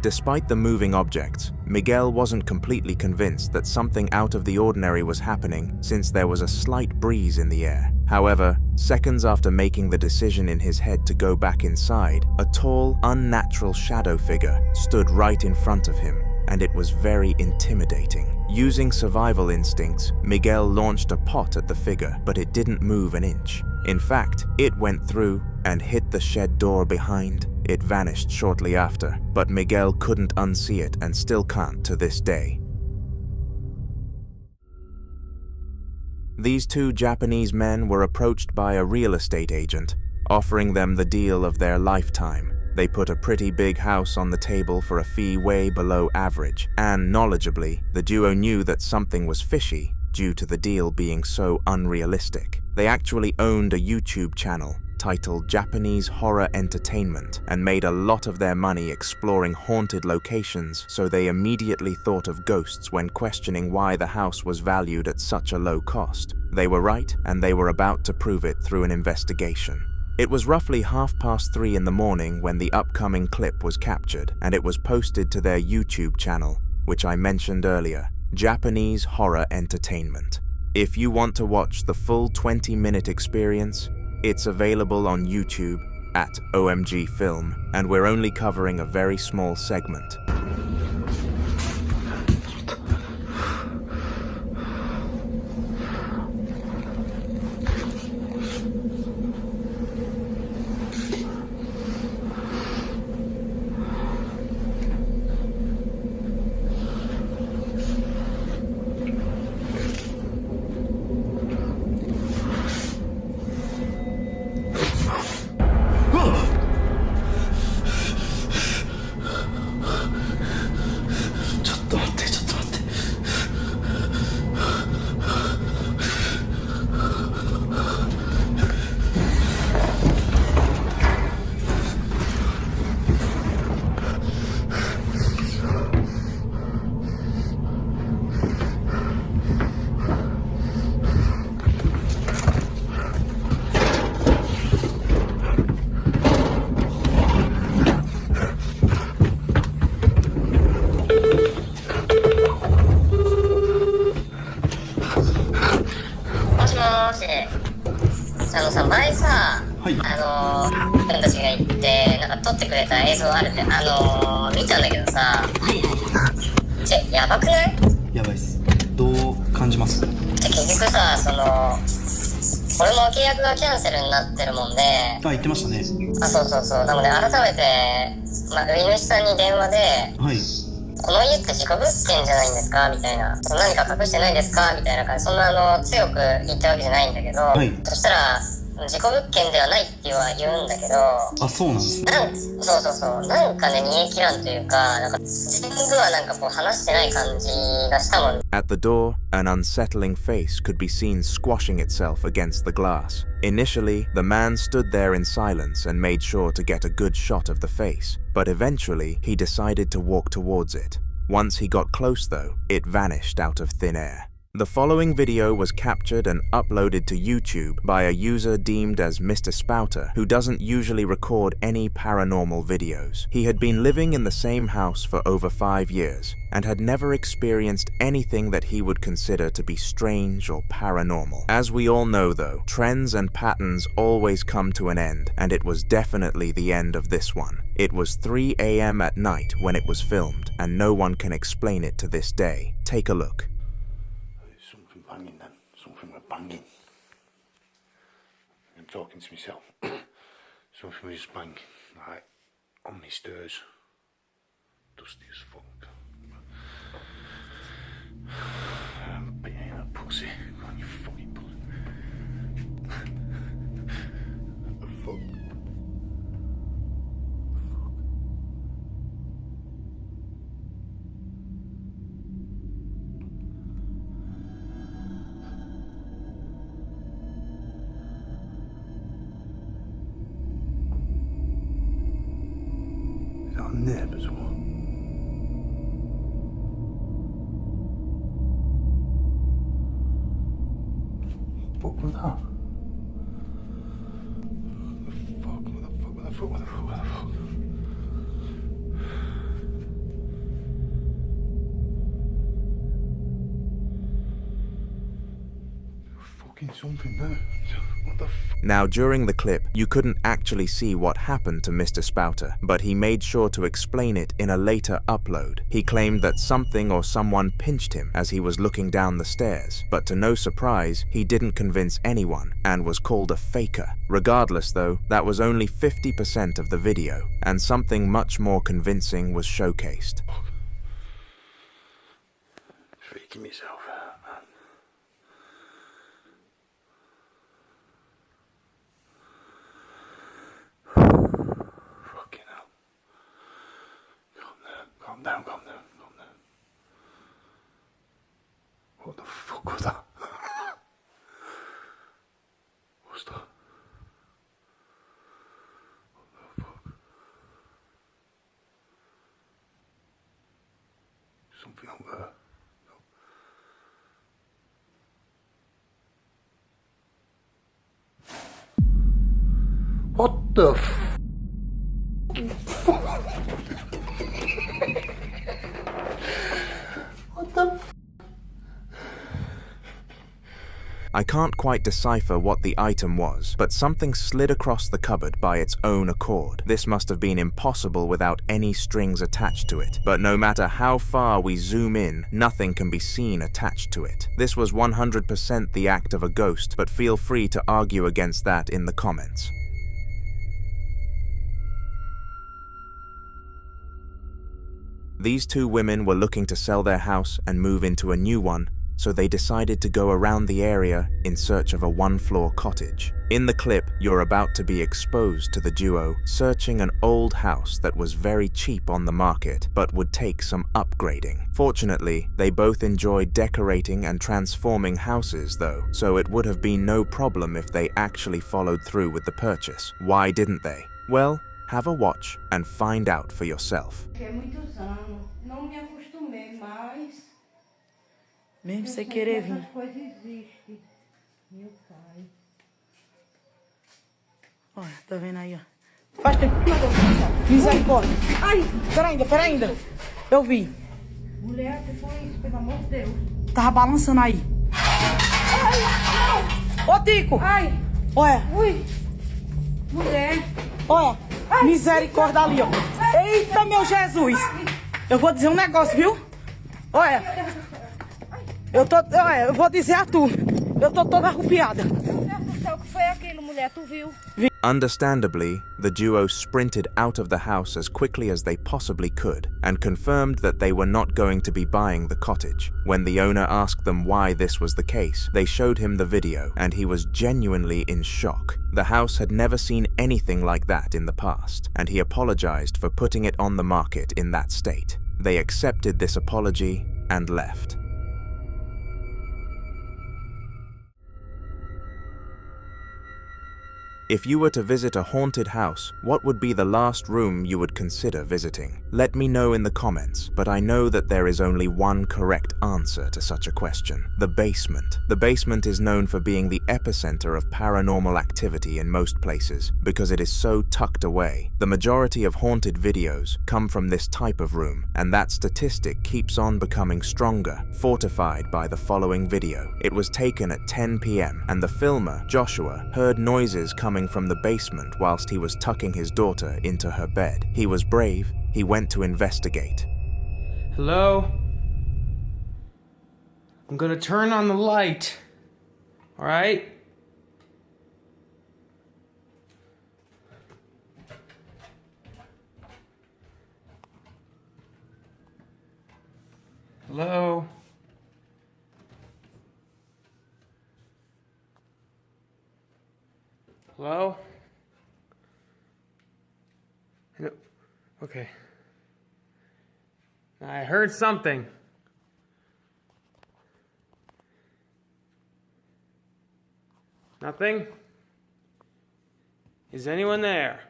Despite the moving objects, Miguel wasn't completely convinced that something out of the ordinary was happening since there was a slight breeze in the air. However, seconds after making the decision in his head to go back inside, a tall, unnatural shadow figure stood right in front of him, and it was very intimidating. Using survival instincts, Miguel launched a pot at the figure, but it didn't move an inch. In fact, it went through and hit the shed door behind. It vanished shortly after, but Miguel couldn't unsee it and still can't to this day. These two Japanese men were approached by a real estate agent, offering them the deal of their lifetime. They put a pretty big house on the table for a fee way below average, and knowledgeably, the duo knew that something was fishy due to the deal being so unrealistic. They actually owned a YouTube channel titled Japanese Horror Entertainment and made a lot of their money exploring haunted locations, so they immediately thought of ghosts when questioning why the house was valued at such a low cost. They were right, and they were about to prove it through an investigation. It was roughly 3:30 in the morning when the upcoming clip was captured, and it was posted to their YouTube channel, which I mentioned earlier, Japanese Horror Entertainment. If you want to watch the full 20-minute experience, it's available on YouTube at OMG Film, and we're only covering a very small segment.前さ、俺たちが行ってなんか撮ってくれた映像あるんで、見たんだけどさ、やばくない？やばいっす。どう感じます？結局さ、俺も契約がキャンセルになってるもんで。言ってましたね。そう。なので改めて、売り主さんに電話で、はい。この家って事故物件じゃないんですかみたいな、何か隠してないですかみたいな感じ、そんな強く言ったわけじゃないんだけど、はい、そしたら事故物件ではないって言うんだけど、あ、そうなんですね。そうなんかね、煮え切らんというか、なんか全部はなんかこう話してない感じがしたもん。 At the door, an unsettling face could be seen squashing itself against the glass. Initially, the man stood there in silence and made sure to get a good shot of the face, but eventually he decided to walk towards it. Once he got close though, it vanished out of thin air. The following video was captured and uploaded to YouTube by a user deemed as Mr. Spouter, who doesn't usually record any paranormal videos. He had been living in the same house for over 5 years and had never experienced anything that he would consider to be strange or paranormal. As we all know though, trends and patterns always come to an end, and it was definitely the end of this one. It was 3 a.m. at night when it was filmed, and no one can explain it to this day. Take a look. Banging. I'm talking to myself. Something was banging, like on my stairs. Dusty as fuck. But you ain't a pussy. Go on, you fucking pussy. Fuck. Nib as well. What was that? What the fuck? Fucking something there. Now, during the clip, you couldn't actually see what happened to Mr. Spouter, but he made sure to explain it in a later upload. He claimed that something or someone pinched him as he was looking down the stairs, but to no surprise, he didn't convince anyone and was called a faker. Regardless though, that was only 50% of the video, and something much more convincing was showcased. Freaking myself. Calm down. What the fuck was that? What's that? What the fuck? Something up there. What the fuck? What the f? I can't quite decipher what the item was, but something slid across the cupboard by its own accord. This must have been impossible without any strings attached to it, but no matter how far we zoom in, nothing can be seen attached to it. This was 100% the act of a ghost, but feel free to argue against that in the comments. These two women were looking to sell their house and move into a new one, so they decided to go around the area in search of a one-floor cottage. In the clip, you're about to be exposed to the duo searching an old house that was very cheap on the market, but would take some upgrading. Fortunately, they both enjoyed decorating and transforming houses though, so it would have been no problem if they actually followed through with the purchase. Why didn't they? Well, have a watch and find out for yourself. Mesmo sem querer vir. Olha, tá vendo aí, ó. Faz tempo. Misericórdia. Ai, pera ainda. Eu vi. Mulher, que foi isso, pelo amor de Deus? Tava balançando aí. Ai, ô, Tico. Ai. Olha. Ui. Mulher. Olha. Ai, misericórdia ali, ó. Eita, meu Jesus. Eu vou dizer um negócio, viu? Olha. Eu vou dizer a tu. Eu tô toda arrupiada. O que foi aquilo, mulher? Tu viu? Understandably, the duo sprinted out of the house as quickly as they possibly could and confirmed that they were not going to be buying the cottage. When the owner asked them why this was the case, they showed him the video and he was genuinely in shock. The house had never seen anything like that in the past, and he apologized for putting it on the market in that state. They accepted this apology and left. If you were to visit a haunted house, what would be the last room you would consider visiting? Let me know in the comments, but I know that there is only one correct answer to such a question: the basement. The basement is known for being the epicenter of paranormal activity in most places because it is so tucked away. The majority of haunted videos come from this type of room, and that statistic keeps on becoming stronger, fortified by the following video. It was taken at 10 p.m. and the filmer, Joshua, heard noises coming from the basement whilst he was tucking his daughter into her bed. He was brave. He went to investigate. Hello? I'm gonna turn on the light. All right? Hello? Hello? No. Okay. I heard something. Nothing? Is anyone there?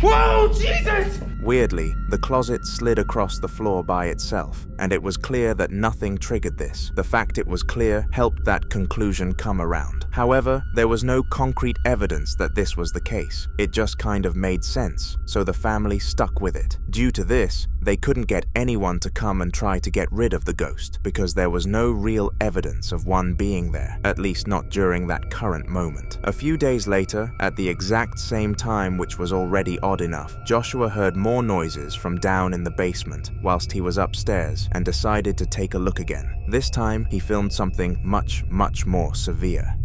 Whoa, Jesus! Weirdly, the closet slid across the floor by itself, and it was clear that nothing triggered this. The fact it was clear helped that conclusion come around. However, there was no concrete evidence that this was the case. It just kind of made sense, so the family stuck with it. Due to this, they couldn't get anyone to come and try to get rid of the ghost because there was no real evidence of one being there, at least not during that current moment. A few days later, at the exact same time, which was already odd enough, Joshua heard more noises from down in the basement whilst he was upstairs and decided to take a look again. This time, he filmed something much more severe.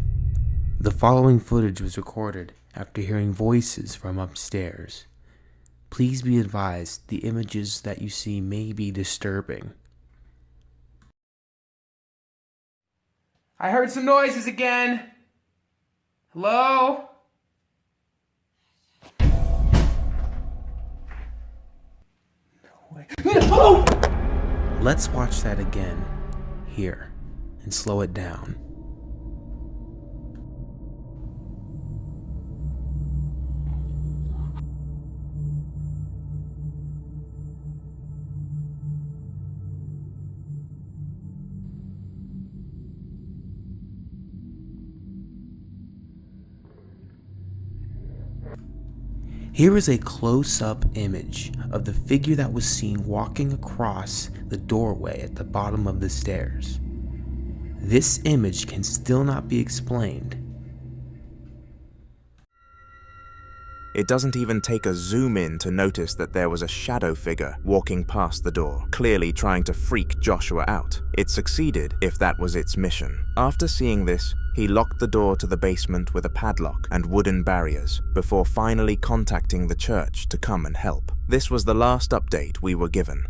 The following footage was recorded after hearing voices from upstairs. Please be advised, the images that you see may be disturbing. I heard some noises again. Hello? No! Let's watch that again, here, and slow it down. Here is a close-up image of the figure that was seen walking across the doorway at the bottom of the stairs. This image can still not be explained. It doesn't even take a zoom in to notice that there was a shadow figure walking past the door, clearly trying to freak Joshua out. It succeeded if that was its mission. After seeing this, he locked the door to the basement with a padlock and wooden barriers before finally contacting the church to come and help. This was the last update we were given.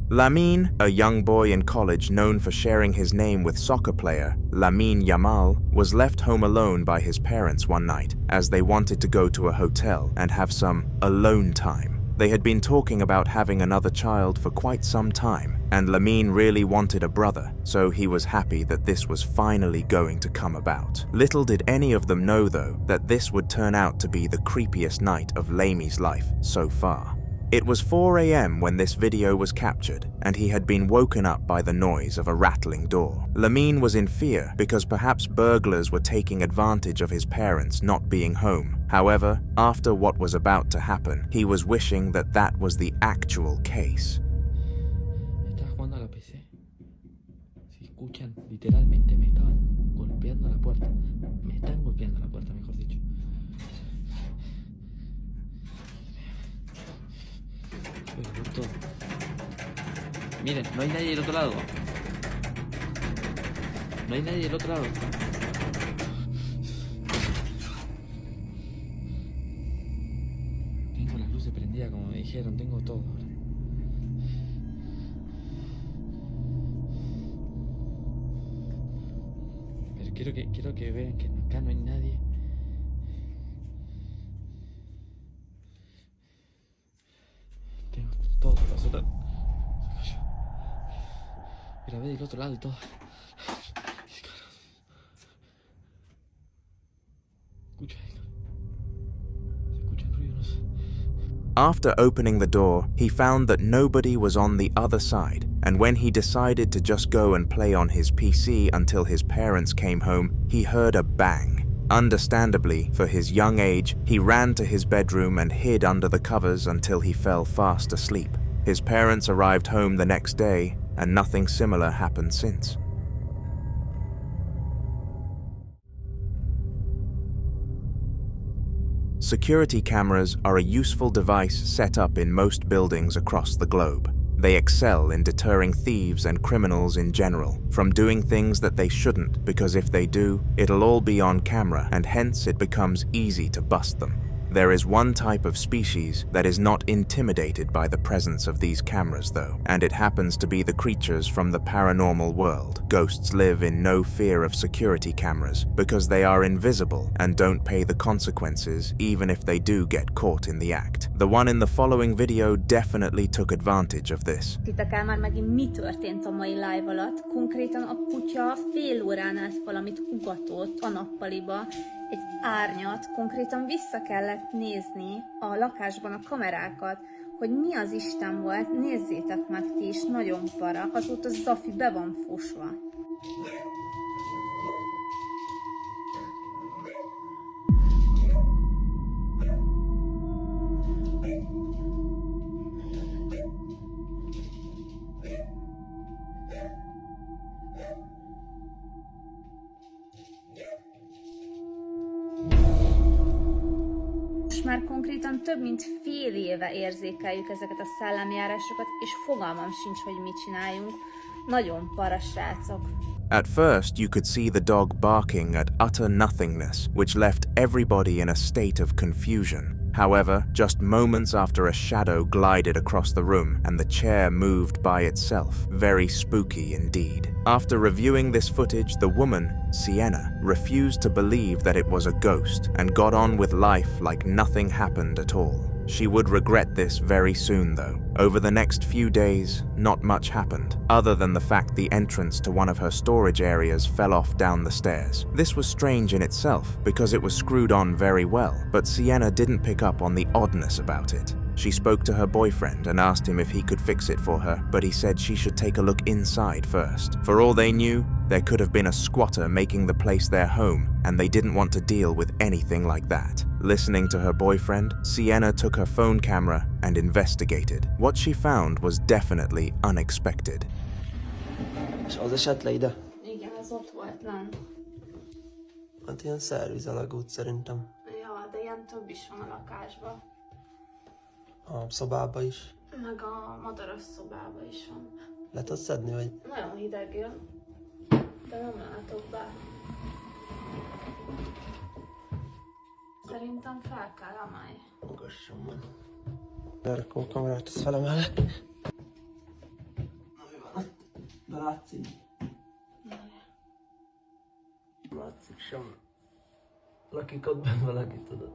Lamine, a young boy in college known for sharing his name with soccer player Lamine Yamal, was left home alone by his parents one night as they wanted to go to a hotel and have some alone time. They had been talking about having another child for quite some time, and Lamine really wanted a brother, so he was happy that this was finally going to come about. Little did any of them know, though, that this would turn out to be the creepiest night of Lamie's life so far. It was 4 a.m. when this video was captured, and he had been woken up by the noise of a rattling door. Lamine was in fear because perhaps burglars were taking advantage of his parents not being home. However, after what was about to happen, he was wishing that that was the actual case. Estaba jugando a la PC. Si escuchan, literalmente me estaban golpeando la puerta. Me están golpeando la puerta, mejor dicho. Todo. Miren, no hay nadie del otro lado. No hay nadie del otro lado. Tengo las luces prendidas como me dijeron, tengo todo ahora. Pero quiero que vean que acá no hay nadie. Tengo todo, absolutamente. Grabé del otro lado y todo. Escucha el ruido, no sé. After opening the door, he found that nobody was on the other side, and when he decided to just go and play on his PC until his parents came home, he heard a bang. Understandably, for his young age, he ran to his bedroom and hid under the covers until he fell fast asleep. His parents arrived home the next day, and nothing similar happened since. Security cameras are a useful device set up in most buildings across the globe. They excel in deterring thieves and criminals in general from doing things that they shouldn't, because if they do, it'll all be on camera, and hence it becomes easy to bust them. There is one type of species that is not intimidated by the presence of these cameras, though, and it happens to be the creatures from the paranormal world. Ghosts live in no fear of security cameras because they are invisible and don't pay the consequences even if they do get caught in the act. The one in the following video definitely took advantage of this. Titek el már megint mi történt a mai live alatt. Konkrétan a kutya fél órán át valamit ugatott a nappaliba, egy árnyat, konkrétan vissza kellett nézni a lakásban a kamerákat, hogy mi az Isten volt, nézzétek meg ti is, nagyon para, azóta Zafi be van fosva. Már konkrétan több mint fél éve érzékeljük ezeket a szellemjárásokat, és fogalmam sincs, hogy mit csináljunk. Nagyon para, srácok. At first, you could see the dog barking at utter nothingness, which left everybody in a state of confusion. However, just moments after a shadow glided across the room and the chair moved by itself, very spooky indeed. After reviewing this footage, the woman, Sienna, refused to believe that it was a ghost and got on with life like nothing happened at all. She would regret this very soon though. Over the next few days, not much happened, other than the fact the entrance to one of her storage areas fell off down the stairs. This was strange in itself, because it was screwed on very well, but Sienna didn't pick up on the oddness about it. She spoke to her boyfriend and asked him if he could fix it for her, but he said she should take a look inside first. For all they knew, there could have been a squatter making the place their home, and they didn't want to deal with anything like that. Listening to her boyfriend, Sienna took her phone camera and investigated. What she found was definitely unexpected. És az esett le ide? Igen, az ott volt lent. Hát ilyen szervizelagút szerintem. Ja, de ilyen több is van a lakásban. A szobába is. Meg a madaras szobába is van. Le tudsz szedni, vagy? Nagyon hideg jön, de nem látok be. Szerintem fel kell emelni. Magasson van. Elrakom a kamerát, azt felemelek. Na mi van? De látszik? Látszik sem. Lakik ott benne valaki, tudod.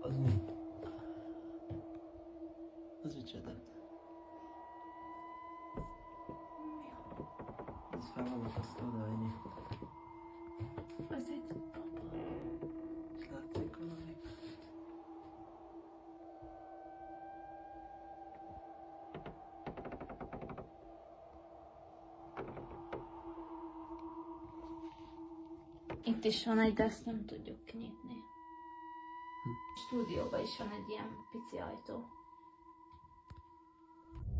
Az mi? Az micsoda? Ez fel vannak azt odaadni. Ez egy papa. És látszik valami. Itt is van egy, de ezt nem tudjuk kinyitni. A stúdióban is van egy ilyen pici ajtó.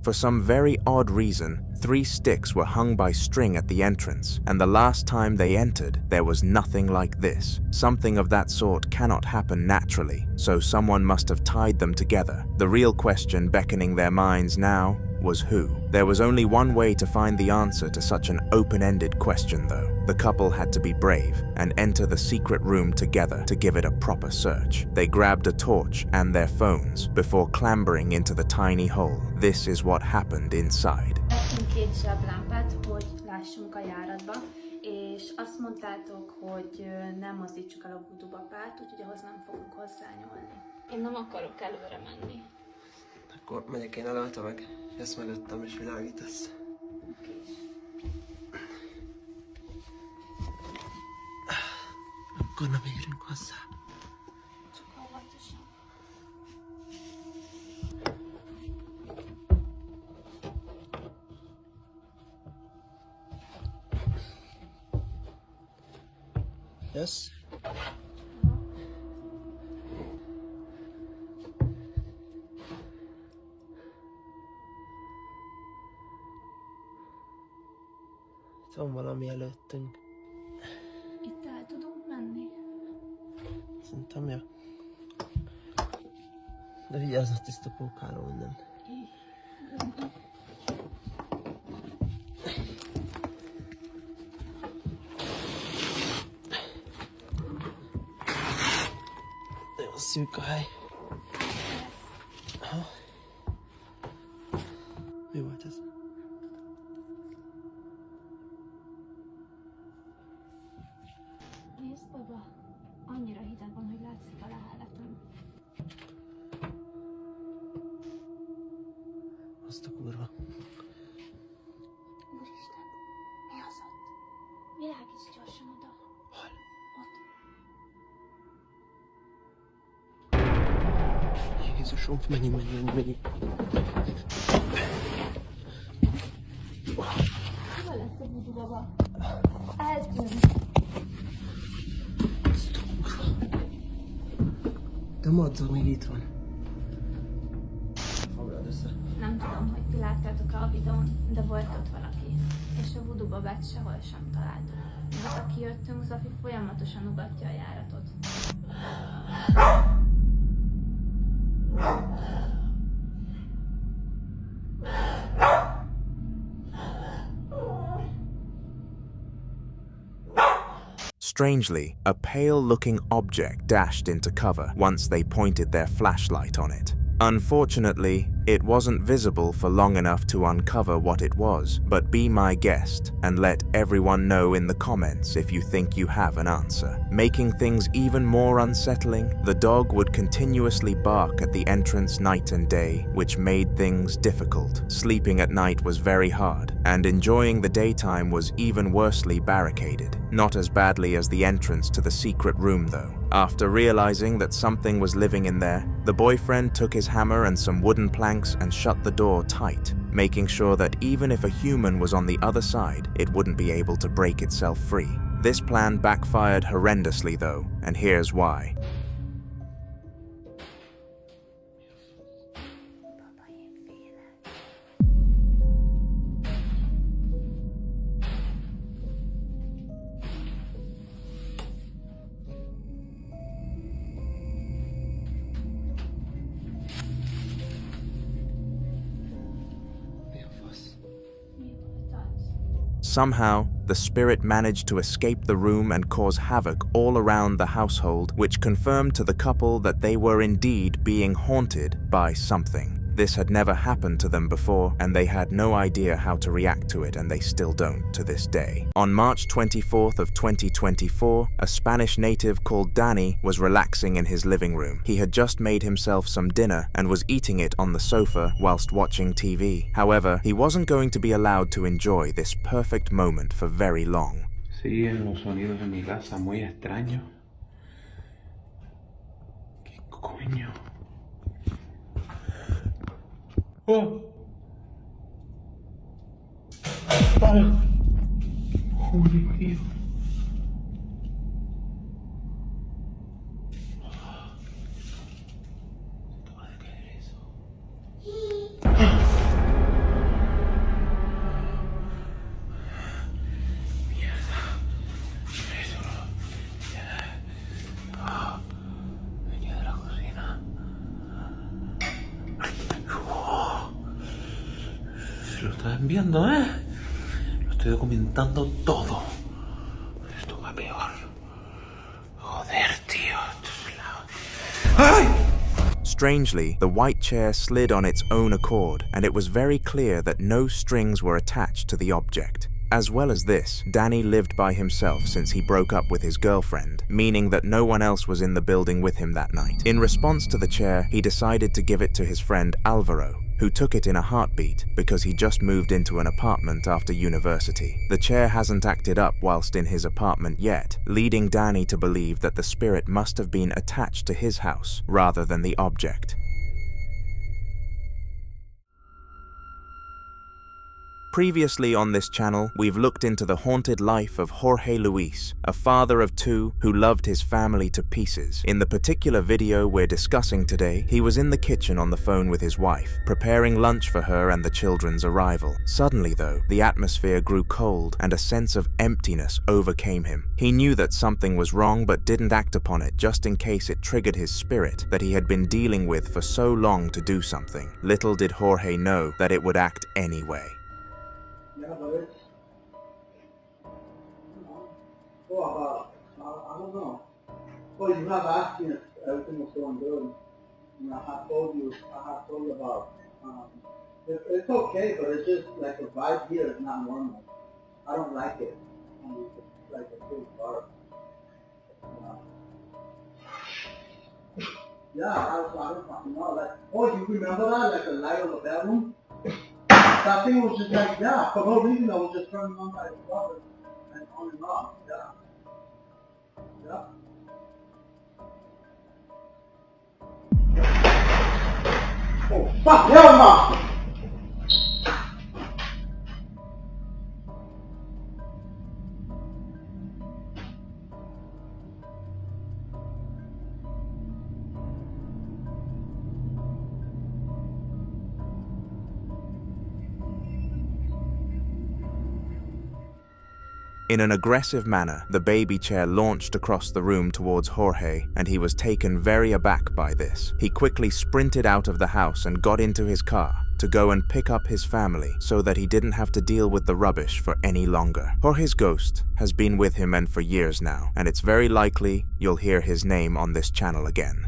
For some very odd reason, 3 sticks were hung by string at the entrance, and the last time they entered, there was nothing like this. Something of that sort cannot happen naturally, so someone must have tied them together. The real question beckoning their minds now was who. There was only one way to find the answer to such an open-ended question though. The couple had to be brave and enter the secret room together to give it a proper search. They grabbed a torch and their phones before clambering into the tiny hole. This is what happened inside. Vettünk 2 zseblámpát, hogy lássunk a járatba, és azt mondtátok, hogy nem mozdítsuk el a voodoo papát, úgyhogy ahhoz nem fogunk hozzányúlni. Én nem akarok előre menni. Akkor megyek én előtte meg, ezt mögöttem és világítasz. Akkor nem érünk hozzá. Csak óvatosan. Yes? Itt van valami előttünk. Itt el tudunk menni? Szerintem, ja. De vigyázz a tiszta pókáról minden. Nagyon szűk a hely. Aha. Mi volt ez? Nézd, baba, annyira hideg van, hogy látszik a leheletem. Azt a kurva. Úristen, mi az ott? Világíts gyorsan oda. Hol? Ott. Mr. Schrumpf, many. Hol lesz a voodoo baba? Eltűnt. De madzag még itt van. Nem tudom, hogy ti láttátok a videón, de volt ott valaki. És a voodoo babát sehol sem találtuk. Mióta kijöttünk, Zafi folyamatosan ugatja a járatot. Strangely, a pale-looking object dashed into cover once they pointed their flashlight on it. Unfortunately, it wasn't visible for long enough to uncover what it was, but be my guest and let everyone know in the comments if you think you have an answer. Making things even more unsettling, the dog would continuously bark at the entrance night and day, which made things difficult. Sleeping at night was very hard, and enjoying the daytime was even worsely barricaded. Not as badly as the entrance to the secret room though. After realizing that something was living in there, the boyfriend took his hammer and some wooden planks and shut the door tight, making sure that even if a human was on the other side, it wouldn't be able to break itself free. This plan backfired horrendously though, and here's why. Somehow, the spirit managed to escape the room and cause havoc all around the household, which confirmed to the couple that they were indeed being haunted by something. This had never happened to them before, and they had no idea how to react to it, and they still don't to this day. On March 24th of 2024, a Spanish native called Danny was relaxing in his living room. He had just made himself some dinner and was eating it on the sofa whilst watching TV. However, he wasn't going to be allowed to enjoy this perfect moment for very long. Siguen los sonidos en mi casa muy extraños. ¿Qué coño? ¡Oh! ¡Vale! ¡Joder, tío! ¿Se te va a caer eso? ¡Mierda! Eso no... Venía de la cocina. Se lo están viendo, ¿eh? Lo estoy documentando todo. Esto va peor. Joder, tío. Esto es la... ¡Ay! Strangely, the white chair slid on its own accord, and it was very clear that no strings were attached to the object. As well as this, Danny lived by himself since he broke up with his girlfriend, meaning that no one else was in the building with him that night. In response to the chair, he decided to give it to his friend Alvaro, who took it in a heartbeat because he just moved into an apartment after university. The chair hasn't acted up whilst in his apartment yet, leading Danny to believe that the spirit must have been attached to his house rather than the object. Previously on this channel, we've looked into the haunted life of Jorge Luis, a father of two who loved his family to pieces. In the particular video we're discussing today, he was in the kitchen on the phone with his wife, preparing lunch for her and the children's arrival. Suddenly though, the atmosphere grew cold and a sense of emptiness overcame him. He knew that something was wrong but didn't act upon it just in case it triggered his spirit that he had been dealing with for so long to do something. Little did Jorge know that it would act anyway. Yeah, but it's, well, I don't know. Well, you're not asking if everything was going good. You know, I told you about, it's okay, but it's just like the vibe here is not normal. I don't like it. It's like a big dark. Yeah, I don't know, like, oh, you remember that? Like the light of the bedroom? That thing was just like, yeah, for no reason I was just turning on by itself and on and off, yeah. Yeah. Fuck, hell no! In an aggressive manner, the baby chair launched across the room towards Jorge, and he was taken very aback by this. He quickly sprinted out of the house and got into his car to go and pick up his family so that he didn't have to deal with the rubbish for any longer. Jorge's ghost has been with him and for years now, and it's very likely you'll hear his name on this channel again.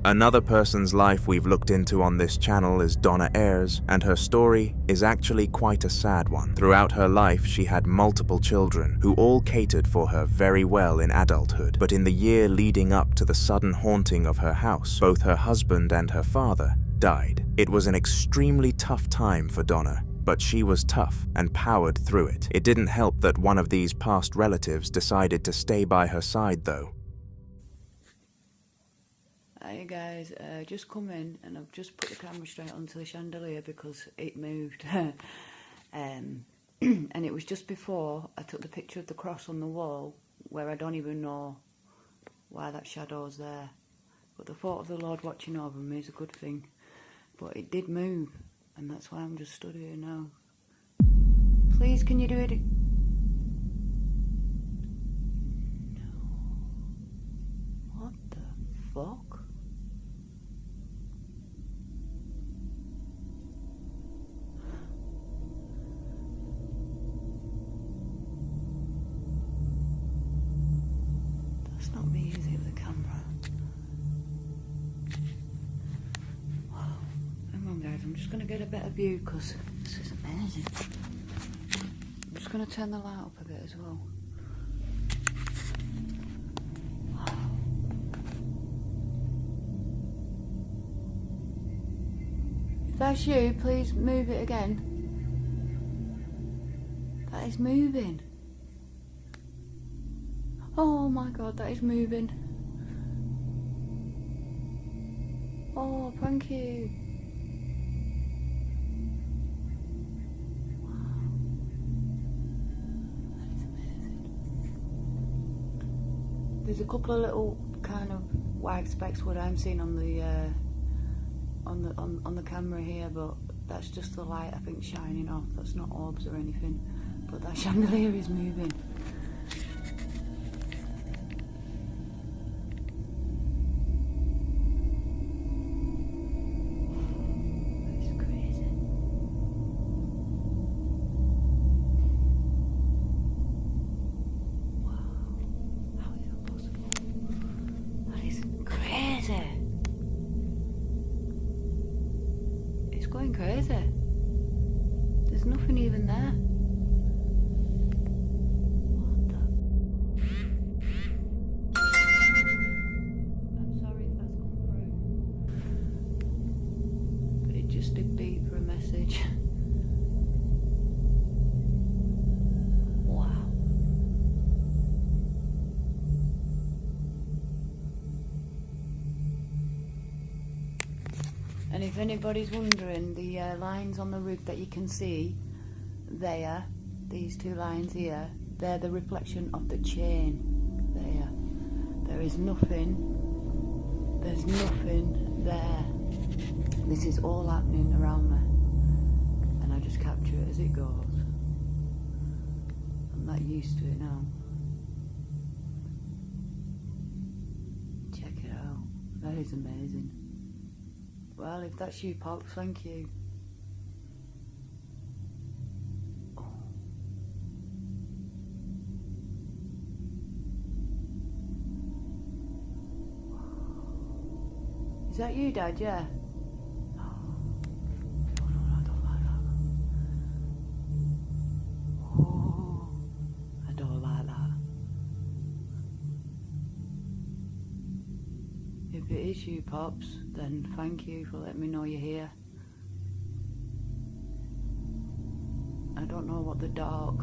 Another person's life we've looked into on this channel is Donna Ayres, and her story is actually quite a sad one. Throughout her life, she had multiple children who all catered for her very well in adulthood, but in the year leading up to the sudden haunting of her house, both her husband and her father died. It was an extremely tough time for Donna, but she was tough and powered through it. It didn't help that one of these past relatives decided to stay by her side though. Hey guys, just come in and I've just put the camera straight onto the chandelier because it moved. And it was just before I took the picture of the cross on the wall where I don't even know why that shadow's there. But the thought of the Lord watching over me is a good thing. But it did move, and that's why I'm just stood here now. Please, can you do it? No. What the fuck? That's not me, is it, with the camera? Wow. Hang on guys, I'm just going to get a better view because this is amazing. I'm just going to turn the light up a bit as well. Wow. If that's you, please move it again. That is moving. Oh my god, that is moving. Oh, thank you. Wow. That is amazing. There's a couple of little kind of white specks what I'm seeing on the camera here, but that's just the light I think shining off. That's not orbs or anything. But that chandelier is moving. It's going crazy. There's nothing even there. What the? I'm sorry if that's come through. But it just did beep for a message. Wow. And if anybody's wondering, the lines on the roof that you can see there, these two lines here, they're the reflection of the chain there. There is nothing, there's nothing there. This is all happening around me. And I just capture it as it goes. I'm not used to it now. Check it out. That is amazing. Well, if that's you, Pop, thank you. Oh. Is that you, Dad? Yeah. Oh. No, I don't like that. Oh, I don't like that. If it is you, Pops, then thank you for letting me know you're here. I don't know what the dark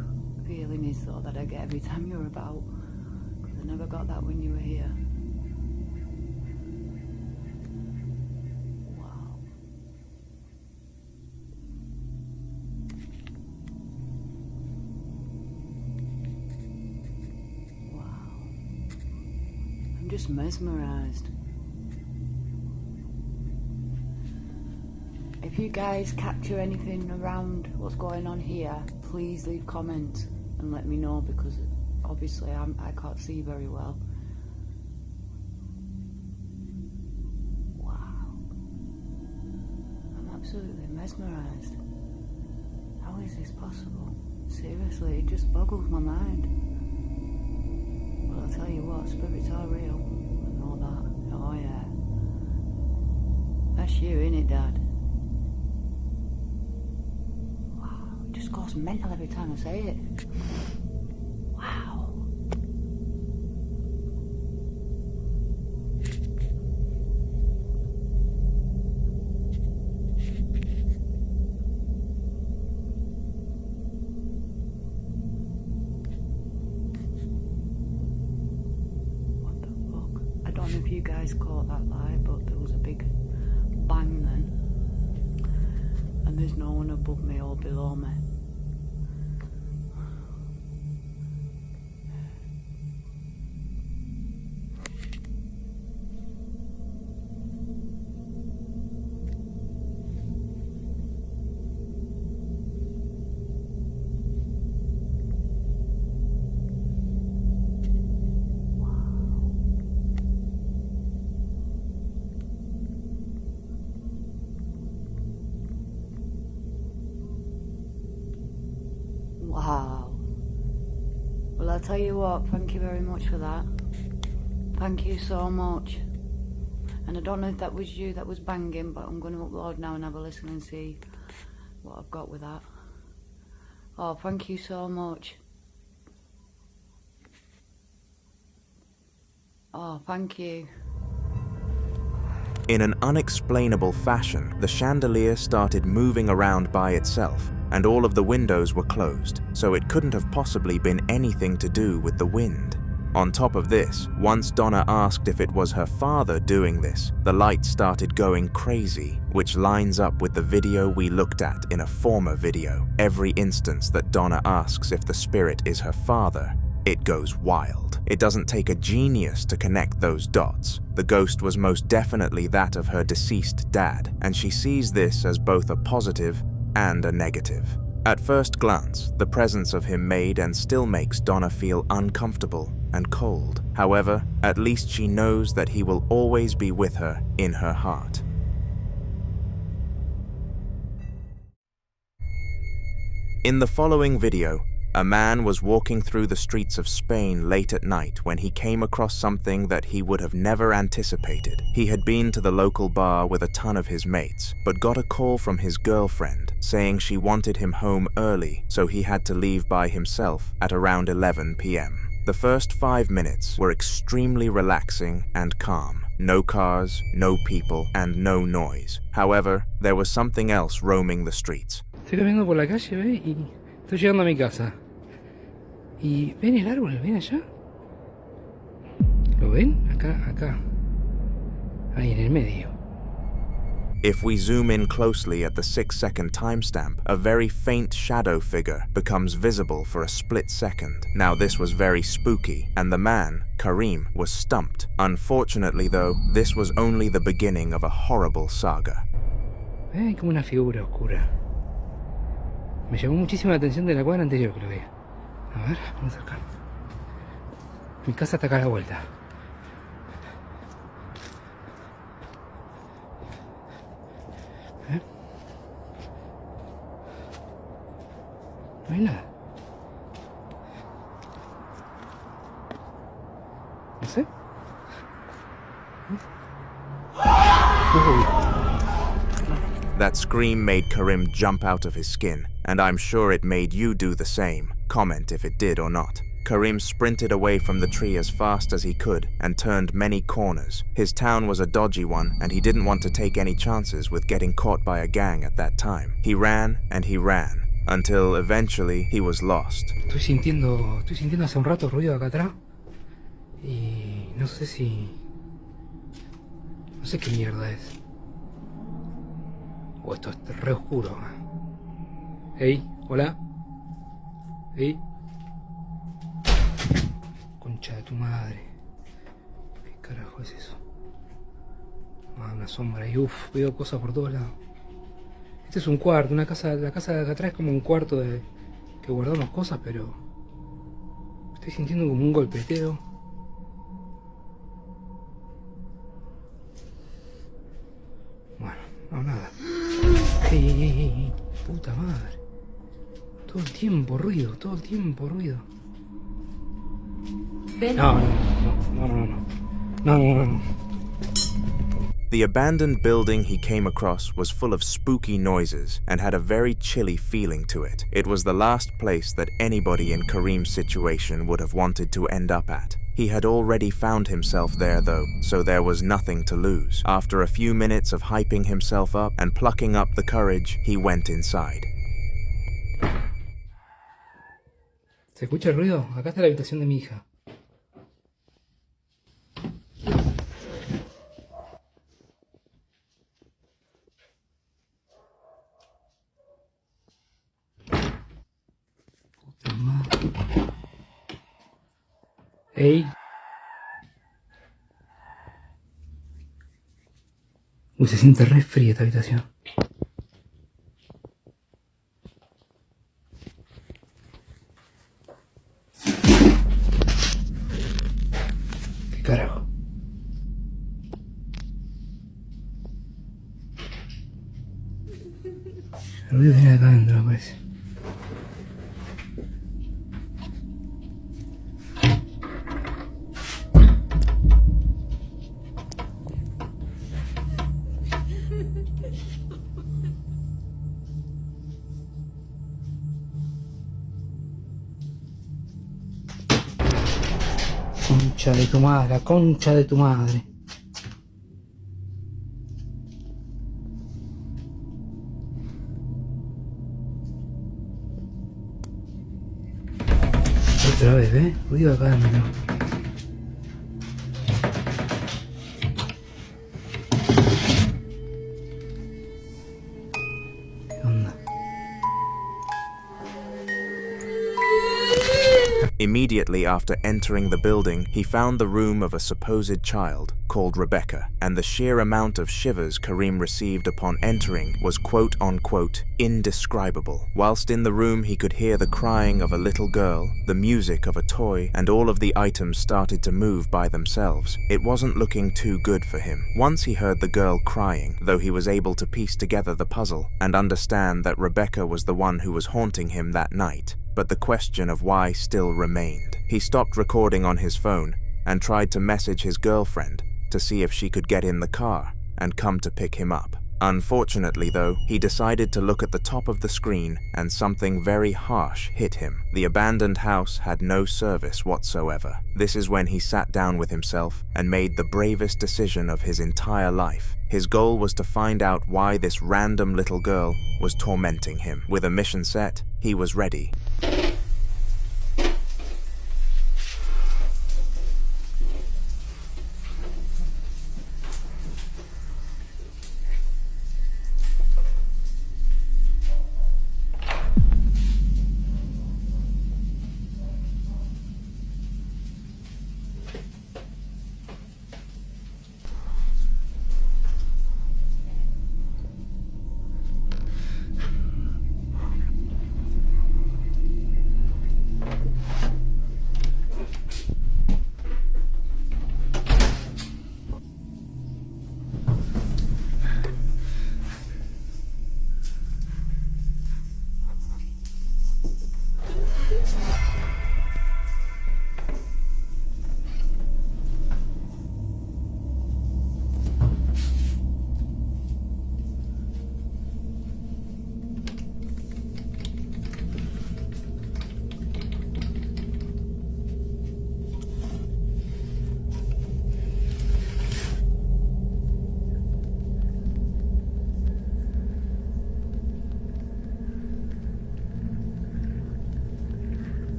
feeling is though that I get every time you're about, because I never got that when you were here. I'm just mesmerised. If you guys capture anything around what's going on here, please leave comments and let me know, because obviously I can't see very well. Wow. I'm absolutely mesmerised. How is this possible? Seriously, it just boggles my mind. Well, I'll tell you what, spirits are real. I know that. Oh yeah. That's you, innit, Dad? It just goes mental every time I say it. Wow. What the fuck? I don't know if you guys caught that light, but there was a big bang then. And there's no one above me or below me. Wow. Well, I'll tell you what, thank you very much for that. Thank you so much. And I don't know if that was you that was banging, but I'm going to upload now and have a listen and see what I've got with that. Oh, thank you so much. Oh, thank you. In an unexplainable fashion, the chandelier started moving around by itself, and all of the windows were closed, so it couldn't have possibly been anything to do with the wind. On top of this, once Donna asked if it was her father doing this, the light started going crazy, which lines up with the video we looked at in a former video. Every instance that Donna asks if the spirit is her father, it goes wild. It doesn't take a genius to connect those dots. The ghost was most definitely that of her deceased dad, and she sees this as both a positive and a negative. At first glance, the presence of him made and still makes Donna feel uncomfortable and cold. However, at least she knows that he will always be with her in her heart. In the following video, a man was walking through the streets of Spain late at night when he came across something that he would have never anticipated. He had been to the local bar with a ton of his mates, but got a call from his girlfriend saying she wanted him home early, so he had to leave by himself at around 11 p.m. The first 5 minutes were extremely relaxing and calm. No cars, no people, and no noise. However, there was something else roaming the streets. Estoy caminando por la calle, ¿ve? Y estoy llegando a mi casa. Y ven el árbol, ven allá. ¿Lo ven? Acá. Ahí en el medio. If we zoom in closely at the 6-second timestamp, a very faint shadow figure becomes visible for a split second. Now this was very spooky, and the man, Karim, was stumped. Unfortunately though, this was only the beginning of a horrible saga. Hay como una figura oscura. Me llamó muchísimo la atención de la cuadra anterior que lo veía. A ver, vamos acá. Mi casa está acá a la vuelta. ¿Eh? No hay nada. No sé. That scream made Karim jump out of his skin, and I'm sure it made you do the same. Comment if it did or not. Karim sprinted away from the tree as fast as he could and turned many corners. His town was a dodgy one, and he didn't want to take any chances with getting caught by a gang at that time. He ran and he ran, until eventually he was lost. Estoy sintiendo hace un rato ruido acá atrás. Y no sé qué mierda es. Oh, esto es re oscuro. Hey, hola. Hey. Concha de tu madre. Qué carajo es eso? Ah, una sombra y uff, veo cosas por todos lados. Este es un cuarto, una casa, la casa de acá atrás es como un cuarto de que guardamos cosas, pero estoy sintiendo como un golpeteo. Bueno, no, nada. ¡Ey! Puta madre. Todo el tiempo ruido, todo el tiempo ruido. No. The abandoned building he came across was full of spooky noises and had a very chilly feeling to it. It was the last place that anybody in Kareem's situation would have wanted to end up at. He had already found himself there though, so there was nothing to lose. After a few minutes of hyping himself up and plucking up the courage, he went inside. ¿Se escucha el ruido? Acá está la habitación de mi hija. Puta madre. ¡Ey! Uy, se siente re fría esta habitación. ¿Qué carajo? El ruido viene de acá adentro, me parece. Concha de tu madre, la concha de tu madre. Otra vez, ¿ves? Ruido acá adentro. ¿Qué onda? Immediately after entering the building, he found the room of a supposed child called Rebecca, and the sheer amount of shivers Kareem received upon entering was quote-unquote indescribable. Whilst in the room he could hear the crying of a little girl, the music of a toy, and all of the items started to move by themselves. It wasn't looking too good for him. Once he heard the girl crying, though he was able to piece together the puzzle and understand that Rebecca was the one who was haunting him that night. But the question of why still remained. He stopped recording on his phone and tried to message his girlfriend to see if she could get in the car and come to pick him up. Unfortunately though, he decided to look at the top of the screen and something very harsh hit him. The abandoned house had no service whatsoever. This is when he sat down with himself and made the bravest decision of his entire life. His goal was to find out why this random little girl was tormenting him. With a mission set, he was ready.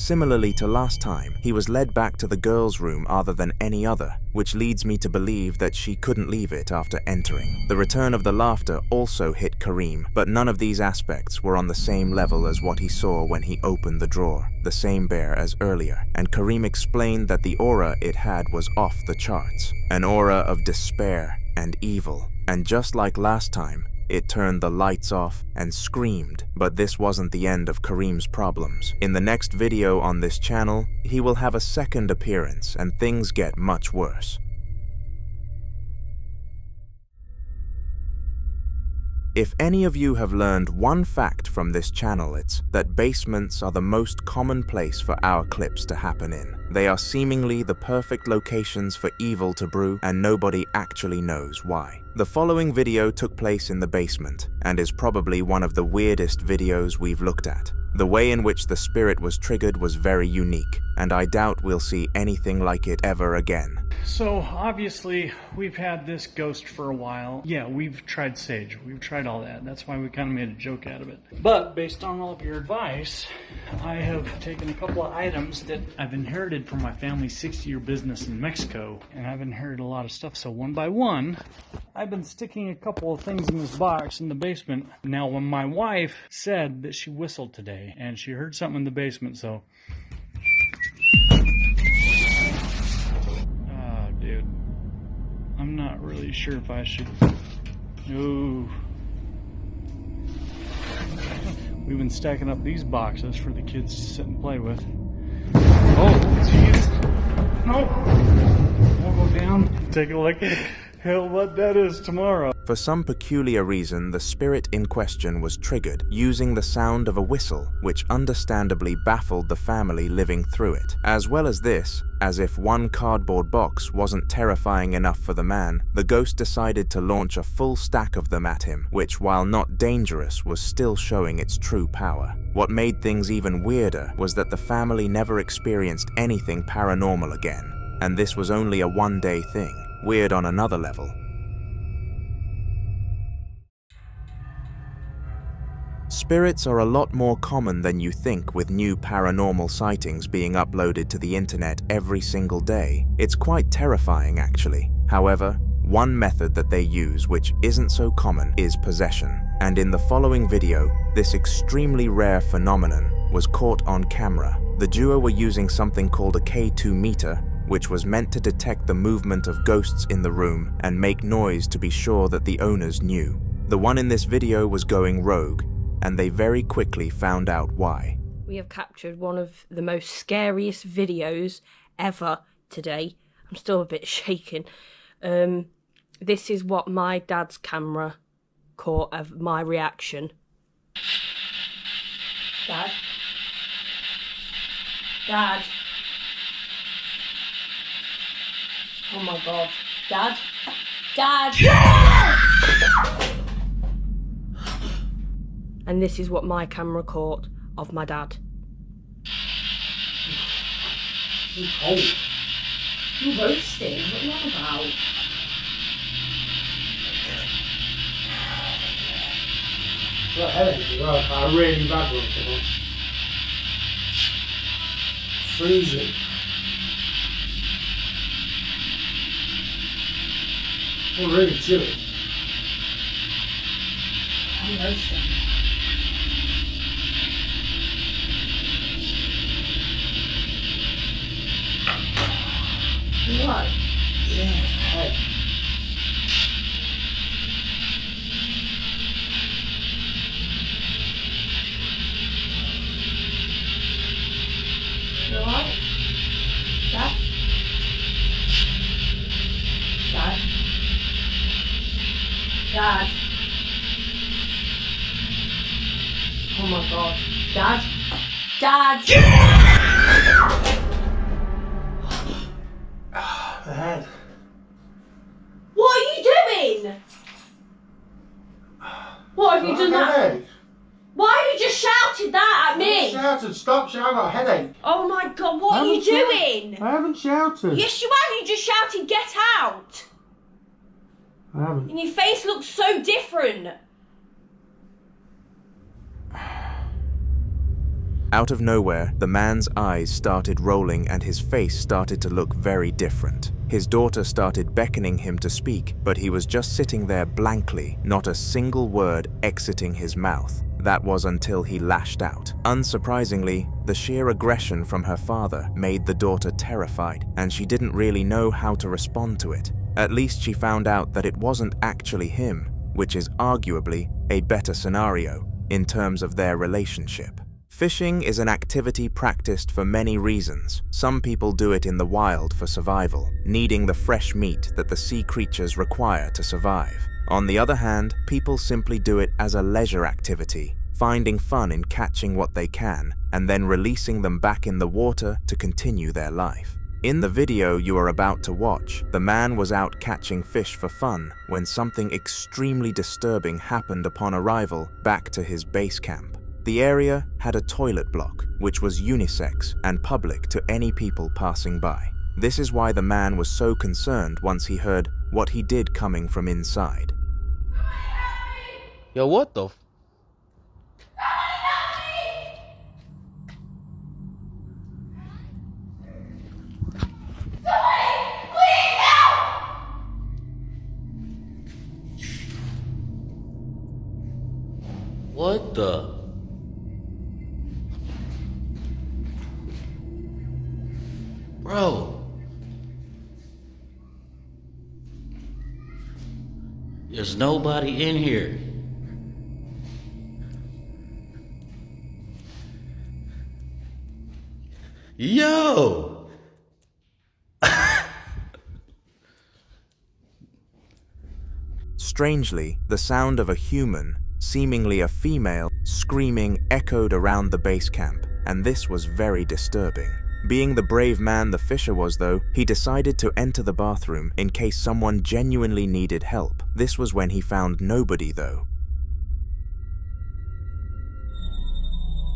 Similarly to last time, he was led back to the girls' room other than any other, which leads me to believe that she couldn't leave it after entering. The return of the laughter also hit Kareem, but none of these aspects were on the same level as what he saw when he opened the drawer, the same bear as earlier, and Kareem explained that the aura it had was off the charts, an aura of despair and evil, and just like last time, it turned the lights off and screamed. But this wasn't the end of Kareem's problems. In the next video on this channel, he will have a second appearance and things get much worse. If any of you have learned one fact from this channel, it's that basements are the most common place for our clips to happen in. They are seemingly the perfect locations for evil to brew, and nobody actually knows why. The following video took place in the basement, and is probably one of the weirdest videos we've looked at. The way in which the spirit was triggered was very unique, and I doubt we'll see anything like it ever again. So, obviously, we've had this ghost for a while. Yeah, we've tried sage. We've tried all that. That's why we kind of made a joke out of it. But, based on all of your advice, I have taken a couple of items that I've inherited from my family's 60-year business in Mexico. And I've inherited a lot of stuff, so one by one, I've been sticking a couple of things in this box in the basement. Now, when my wife said that she whistled today, and she heard something in the basement, so... Dude, I'm not really sure if I should... Ooh. We've been stacking up these boxes for the kids to sit and play with. Oh, jeez. No. We'll go down, take a look at what that is tomorrow. For some peculiar reason, the spirit in question was triggered using the sound of a whistle, which understandably baffled the family living through it. As well as this, as if one cardboard box wasn't terrifying enough for the man, the ghost decided to launch a full stack of them at him, which, while not dangerous, was still showing its true power. What made things even weirder was that the family never experienced anything paranormal again, and this was only a one-day thing. Weird on another level. Spirits are a lot more common than you think, with new paranormal sightings being uploaded to the internet every single day. It's quite terrifying, actually. However, one method that they use, which isn't so common, is possession. And in the following video, this extremely rare phenomenon was caught on camera. The duo were using something called a K2 meter, which was meant to detect the movement of ghosts in the room and make noise to be sure that the owners knew. The one in this video was going rogue, and they very quickly found out why. We have captured one of the most scariest videos ever today. I'm still a bit shaken. This is what my dad's camera caught of my reaction. Dad? Dad? Oh my god. Dad? Dad! And this is what my camera caught of my dad. You cold. You roasting? What are you on about? Got a headache as well, but a really bad one for me. Freezing. I'm really chilly. I'm roasting. What? Yeah, head. You alright? Dad? Dad? Dad? Oh my god. Dad? Dad! The head. What are you doing? What have you done that? Headache. Why have you just shouted that at me? I shouted, stop shouting, I got a headache. Oh my god, what are you doing? I haven't shouted. Yes you have, you just shouted get out. I haven't. And your face looks so different. Out of nowhere, the man's eyes started rolling and his face started to look very different. His daughter started beckoning him to speak, but he was just sitting there blankly, not a single word exiting his mouth. That was until he lashed out. Unsurprisingly, the sheer aggression from her father made the daughter terrified, and she didn't really know how to respond to it. At least she found out that it wasn't actually him, which is arguably a better scenario in terms of their relationship. Fishing is an activity practiced for many reasons. Some people do it in the wild for survival, needing the fresh meat that the sea creatures require to survive. On the other hand, people simply do it as a leisure activity, finding fun in catching what they can and then releasing them back in the water to continue their life. In the video you are about to watch, the man was out catching fish for fun when something extremely disturbing happened upon arrival back to his base camp. The area had a toilet block, which was unisex and public to any people passing by. This is why the man was so concerned once he heard what he did coming from inside. Yo, what the f- What the? Bro. There's nobody in here. Yo! Strangely, the sound of a human, seemingly a female, screaming echoed around the base camp, and this was very disturbing. Being the brave man the fisher was though, he decided to enter the bathroom in case someone genuinely needed help. This was when he found nobody though.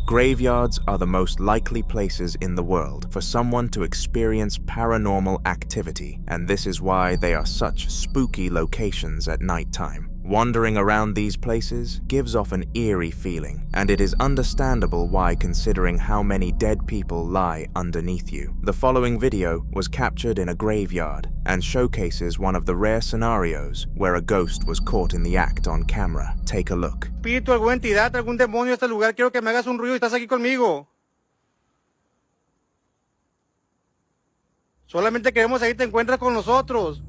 Graveyards are the most likely places in the world for someone to experience paranormal activity, and this is why they are such spooky locations at nighttime. Wandering around these places gives off an eerie feeling, and it is understandable why considering how many dead people lie underneath you. The following video was captured in a graveyard and showcases one of the rare scenarios where a ghost was caught in the act on camera. Take a look. Espíritu, alguna entidad, algún demonio de este lugar, quiero que me hagas un ruido y estás aquí conmigo. Solamente queremos ahí te encuentras con nosotros.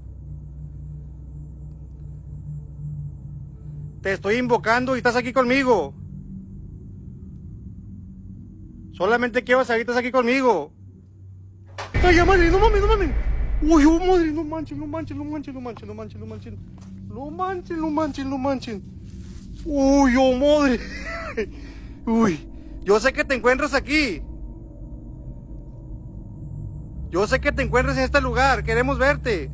Te estoy invocando y estás aquí conmigo. Solamente quiero saber que estás aquí conmigo. Ay, ya madre, no mames, no mames. Uy, oh madre, no manches, no manches, no manches, no manches, no manches, no manches. No manches, no manches, no manches. Uy, oh madre. Uy, yo sé que te encuentras aquí. Yo sé que te encuentras en este lugar, queremos verte.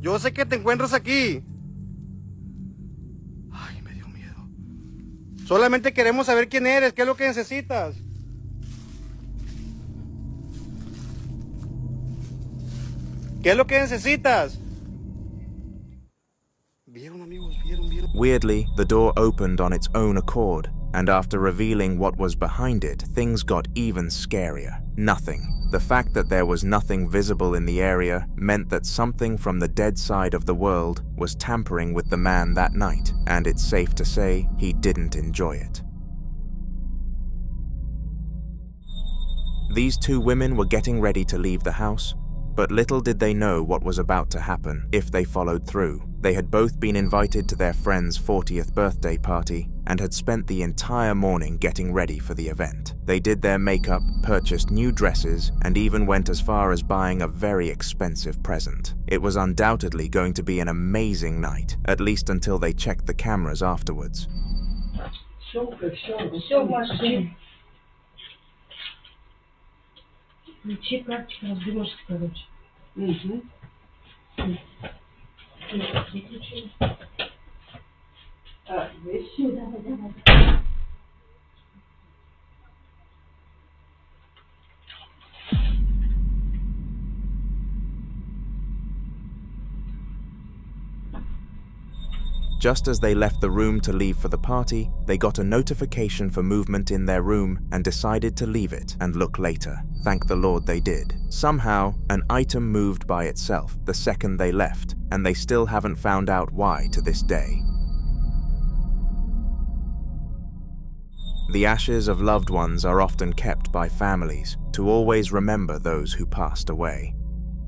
Yo sé que te encuentras aquí. Ay, me dio miedo. Solamente queremos saber quién eres, qué es lo que necesitas. ¿Qué es lo que necesitas? Vieron, amigos, vieron. Weirdly, the door opened on its own accord, and after revealing what was behind it, things got even scarier. Nothing. The fact that there was nothing visible in the area meant that something from the dead side of the world was tampering with the man that night, and it's safe to say he didn't enjoy it. These two women were getting ready to leave the house, but little did they know what was about to happen if they followed through. They had both been invited to their friend's 40th birthday party and had spent the entire morning getting ready for the event. They did their makeup, purchased new dresses, and even went as far as buying a very expensive present. It was undoubtedly going to be an amazing night, at least until they checked the cameras afterwards. Включи практика разберешь, короче. Выключили. Еще, давай. Just as they left the room to leave for the party, they got a notification for movement in their room and decided to leave it and look later. Thank the Lord they did. Somehow, an item moved by itself the second they left, and they still haven't found out why to this day. The ashes of loved ones are often kept by families to always remember those who passed away.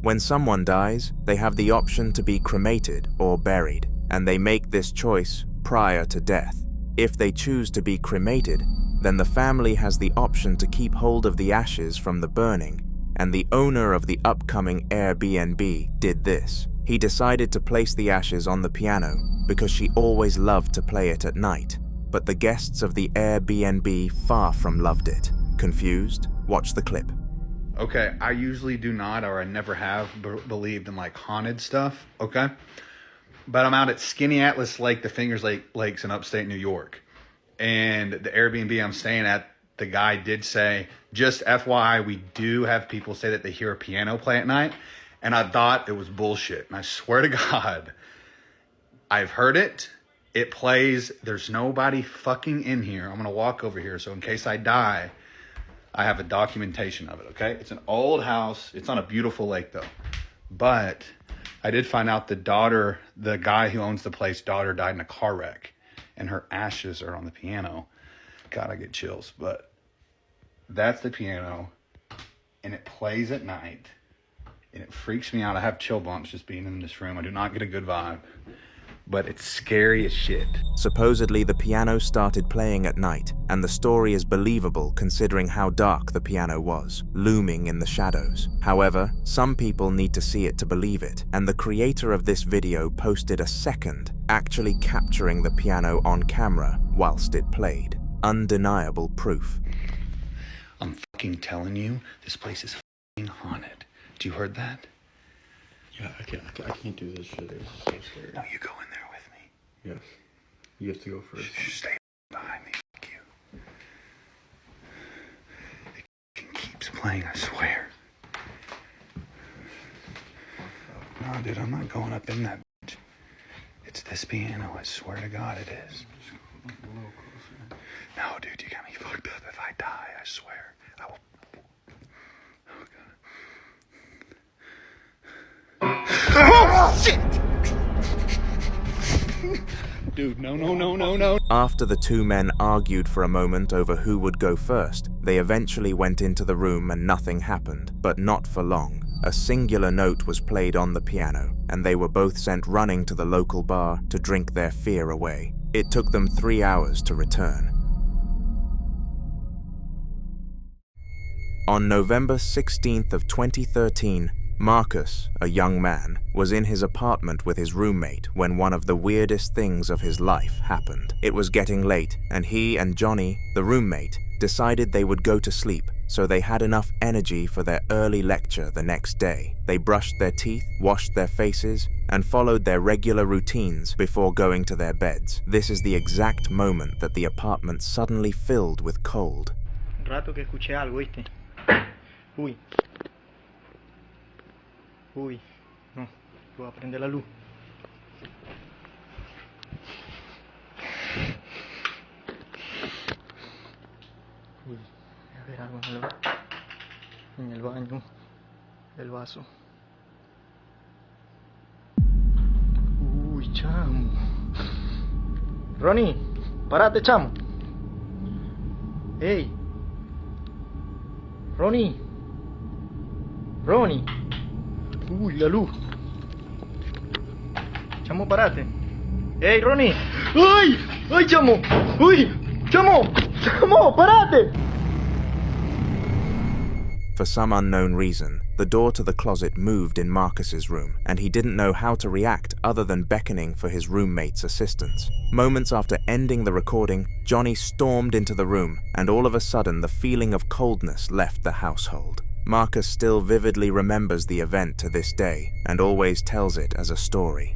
When someone dies, they have the option to be cremated or buried, and they make this choice prior to death. If they choose to be cremated, then the family has the option to keep hold of the ashes from the burning, and the owner of the upcoming Airbnb did this. He decided to place the ashes on the piano because she always loved to play it at night, but the guests of the Airbnb far from loved it. Confused? Watch the clip. Okay, I usually do not, or I never have believed in like haunted stuff, okay? But I'm out at Skinny Atlas Lake, the Fingers Lakes in upstate New York. And the Airbnb I'm staying at, the guy did say, just FYI, we do have people say that they hear a piano play at night. And I thought it was bullshit. And I swear to God, I've heard it. It plays. There's nobody fucking in here. I'm going to walk over here. So in case I die, I have a documentation of it, okay? It's an old house. It's on a beautiful lake, though. But I did find out the guy who owns the place, daughter died in a car wreck. And her ashes are on the piano. God, I get chills. But that's the piano. And it plays at night. And it freaks me out. I have chill bumps just being in this room. I do not get a good vibe. But it's scary as shit. Supposedly, the piano started playing at night, and the story is believable considering how dark the piano was, looming in the shadows. However, some people need to see it to believe it, and the creator of this video posted a second, actually capturing the piano on camera whilst it played. Undeniable proof. I'm fucking telling you, this place is fucking haunted. Do you heard that? Yeah, I can't do this shit. This is so scary. No, you go in there with me. Yes. You have to go first. Stay behind me. Fuck you. It keeps playing, I swear. No, dude, I'm not going up in that bitch. It's this piano, I swear to God it is. No, dude, you got me fucked up. If I die, I swear, I will. Oh, shit! Dude, no. After the two men argued for a moment over who would go first, they eventually went into the room and nothing happened, but not for long. A singular note was played on the piano, and they were both sent running to the local bar to drink their fear away. It took them 3 hours to return. On November 16th of 2013, Marcus, a young man, was in his apartment with his roommate when one of the weirdest things of his life happened. It was getting late, and he and Johnny, the roommate, decided they would go to sleep, so they had enough energy for their early lecture the next day. They brushed their teeth, washed their faces, and followed their regular routines before going to their beds. This is the exact moment that the apartment suddenly filled with cold. Rato que escuché algo, ¿viste? Uy. Uy, no, voy a prender la luz. Uy, a ver algo en el baño, el vaso. Uy, chamo. Ronnie, parate, chamo. Hey. Ronnie. Uy, la luz. Chamo, parate. ¡Ey, Ronnie! ¡Ay! ¡Ay, chamo! ¡Uy! ¡Chamo! ¡Chamo, parate! For some unknown reason, the door to the closet moved in Marcus's room, and he didn't know how to react other than beckoning for his roommate's assistance. Moments after ending the recording, Johnny stormed into the room, and all of a sudden the feeling of coldness left the household. Marcus still vividly remembers the event to this day, and always tells it as a story.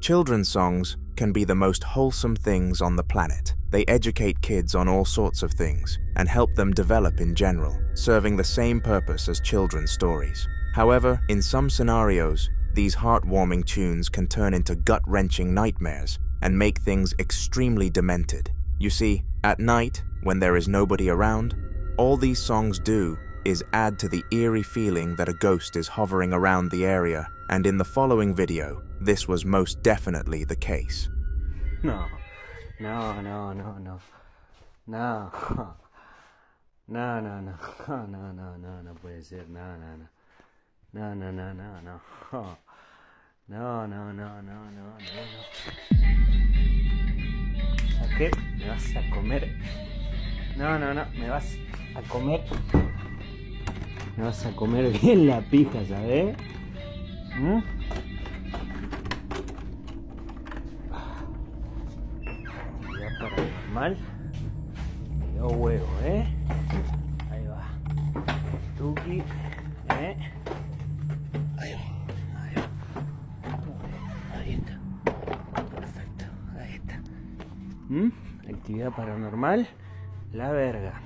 Children's songs can be the most wholesome things on the planet. They educate kids on all sorts of things, and help them develop in general, serving the same purpose as children's stories. However, in some scenarios, these heartwarming tunes can turn into gut-wrenching nightmares and make things extremely demented. You see, at night, when there is nobody around, all these songs do is add to the eerie feeling that a ghost is hovering around the area, and in the following video, this was most definitely the case. No. No. No, no puede ser, no. No. ¿A qué? ¿Me vas a comer? No, me vas a comer. Me vas a comer bien la pija, ¿sabes? Ya paranormal. Me dio huevo, Ahí va. Tuki, Ahí está. Perfecto, ahí está. Actividad paranormal. La verga.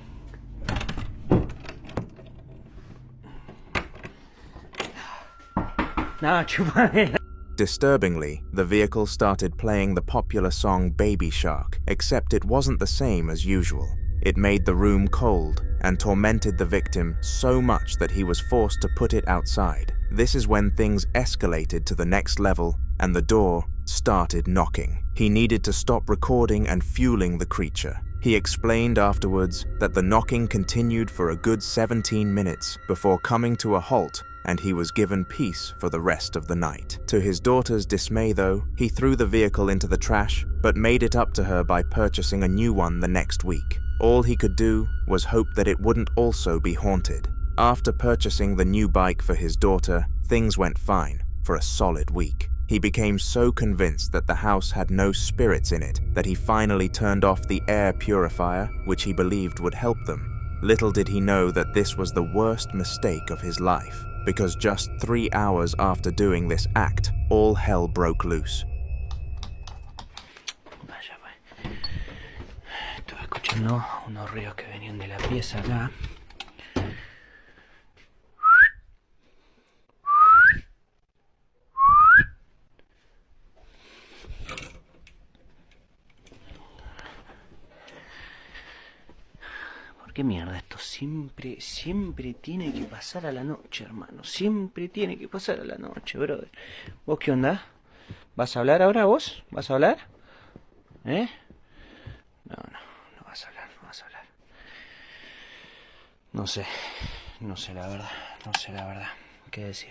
No, chúpame. Disturbingly, the vehicle started playing the popular song Baby Shark, except it wasn't the same as usual. It made the room cold and tormented the victim so much that he was forced to put it outside. This is when things escalated to the next level and the door started knocking. He needed to stop recording and fueling the creature. He explained afterwards that the knocking continued for a good 17 minutes before coming to a halt, and he was given peace for the rest of the night. To his daughter's dismay though, he threw the vehicle into the trash, but made it up to her by purchasing a new one the next week. All he could do was hope that it wouldn't also be haunted. After purchasing the new bike for his daughter, things went fine for a solid week. He became so convinced that the house had no spirits in it that he finally turned off the air purifier, which he believed would help them. Little did he know that this was the worst mistake of his life, because just 3 hours after doing this act, all hell broke loose. Vaya, estuve escuchando unos ruidos que venían de la pieza acá. ¿Por qué mierda esto siempre tiene que pasar a la noche, hermano? Siempre tiene que pasar a la noche, brother. ¿Vos qué onda? ¿Vas a hablar ahora vos? ¿Vas a hablar? No vas a hablar. No sé la verdad, qué decir.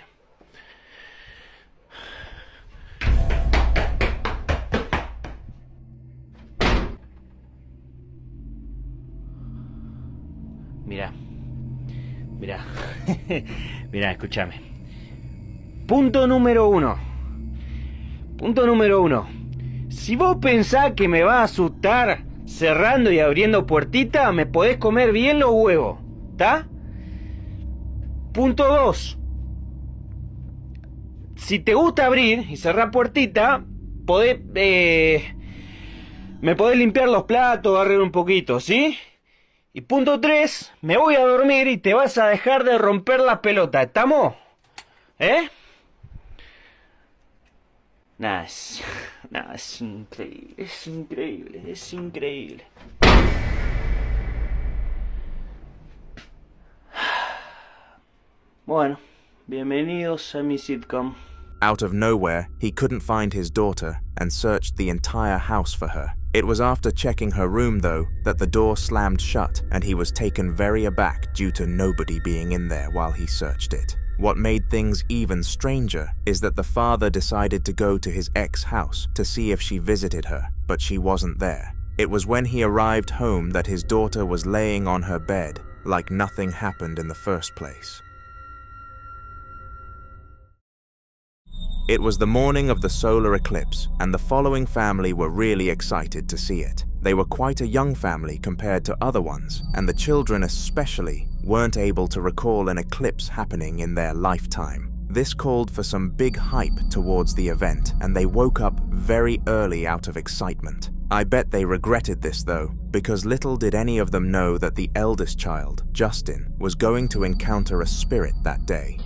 Mirá, escúchame. Punto número uno. Si vos pensás que me va a asustar cerrando y abriendo puertita, me podés comer bien los huevos, ¿está? Punto 2. Si te gusta abrir y cerrar puertita, me podés limpiar los platos, barrer un poquito, ¿sí? Y punto 3, me voy a dormir y te vas a dejar de romper la pelota, ¿estamos? Nada, es increíble. Bueno, bienvenidos a mi sitcom. Out of nowhere, he couldn't find his daughter and searched the entire house for her. It was after checking her room, though, that the door slammed shut and he was taken very aback due to nobody being in there while he searched it. What made things even stranger is that the father decided to go to his ex house to see if she visited her, but she wasn't there. It was when he arrived home that his daughter was laying on her bed, like nothing happened in the first place. It was the morning of the solar eclipse, and the following family were really excited to see it. They were quite a young family compared to other ones, and the children especially weren't able to recall an eclipse happening in their lifetime. This called for some big hype towards the event, and they woke up very early out of excitement. I bet they regretted this though, because little did any of them know that the eldest child, Justin, was going to encounter a spirit that day.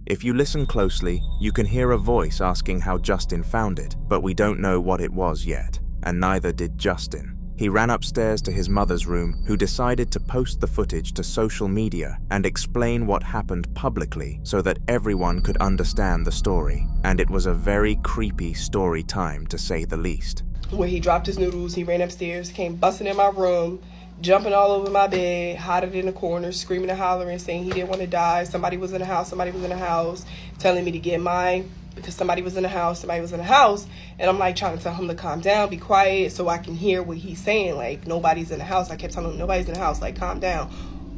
If you listen closely, you can hear a voice asking how Justin found it, but we don't know what it was yet, and neither did Justin. He ran upstairs to his mother's room, who decided to post the footage to social media and explain what happened publicly so that everyone could understand the story. And it was a very creepy story time, to say the least. When he dropped his noodles, he ran upstairs, came busting in my room, jumping all over my bed, hiding in the corner, screaming and hollering, saying he didn't want to die. Somebody was in the house, telling me to get mine because somebody was in the house, and I'm like trying to tell him to calm down, be quiet, so I can hear what he's saying, like, nobody's in the house. I kept telling him, nobody's in the house, like, calm down.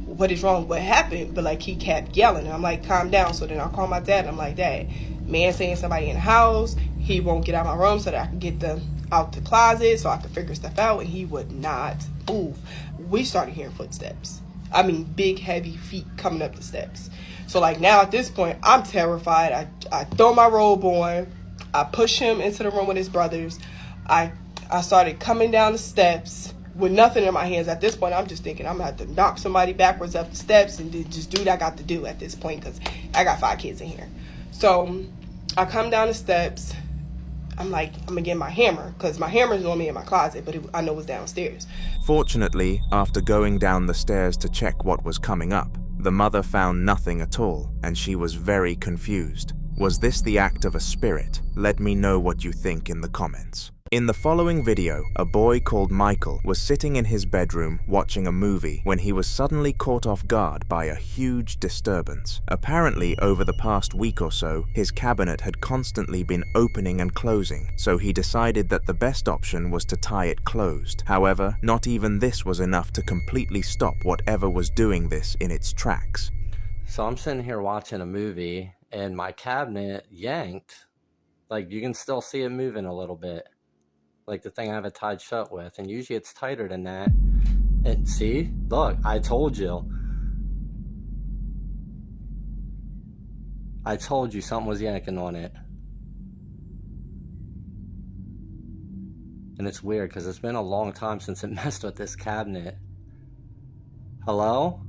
What is wrong? What happened? But, like, he kept yelling, and I'm like, calm down. So then I call my dad, and I'm like, Dad, man saying somebody in the house, he won't get out of my room so that I can get them out the closet so I could figure stuff out, and he would not move. We started hearing footsteps. I mean, big, heavy feet coming up the steps. So, like, now at this point, I'm terrified. I throw my robe on. I push him into the room with his brothers. I started coming down the steps with nothing in my hands. At this point, I'm just thinking I'm going to have to knock somebody backwards up the steps and just do what I got to do at this point because I got 5 kids in here. So, I come down the steps. I'm like, I'm going to get my hammer because my hammer is normally in my closet, but I know it's downstairs. Fortunately, after going down the stairs to check what was coming up, the mother found nothing at all, and she was very confused. Was this the act of a spirit? Let me know what you think in the comments. In the following video, a boy called Michael was sitting in his bedroom watching a movie when he was suddenly caught off guard by a huge disturbance. Apparently, over the past week or so, his cabinet had constantly been opening and closing, so he decided that the best option was to tie it closed. However, not even this was enough to completely stop whatever was doing this in its tracks. So I'm sitting here watching a movie, and my cabinet yanked. Like, you can still see it moving a little bit. Like the thing I have it tied shut with, and usually it's tighter than that. And see, look, I told you something was yanking on it. And it's weird because it's been a long time since it messed with this cabinet. Hello?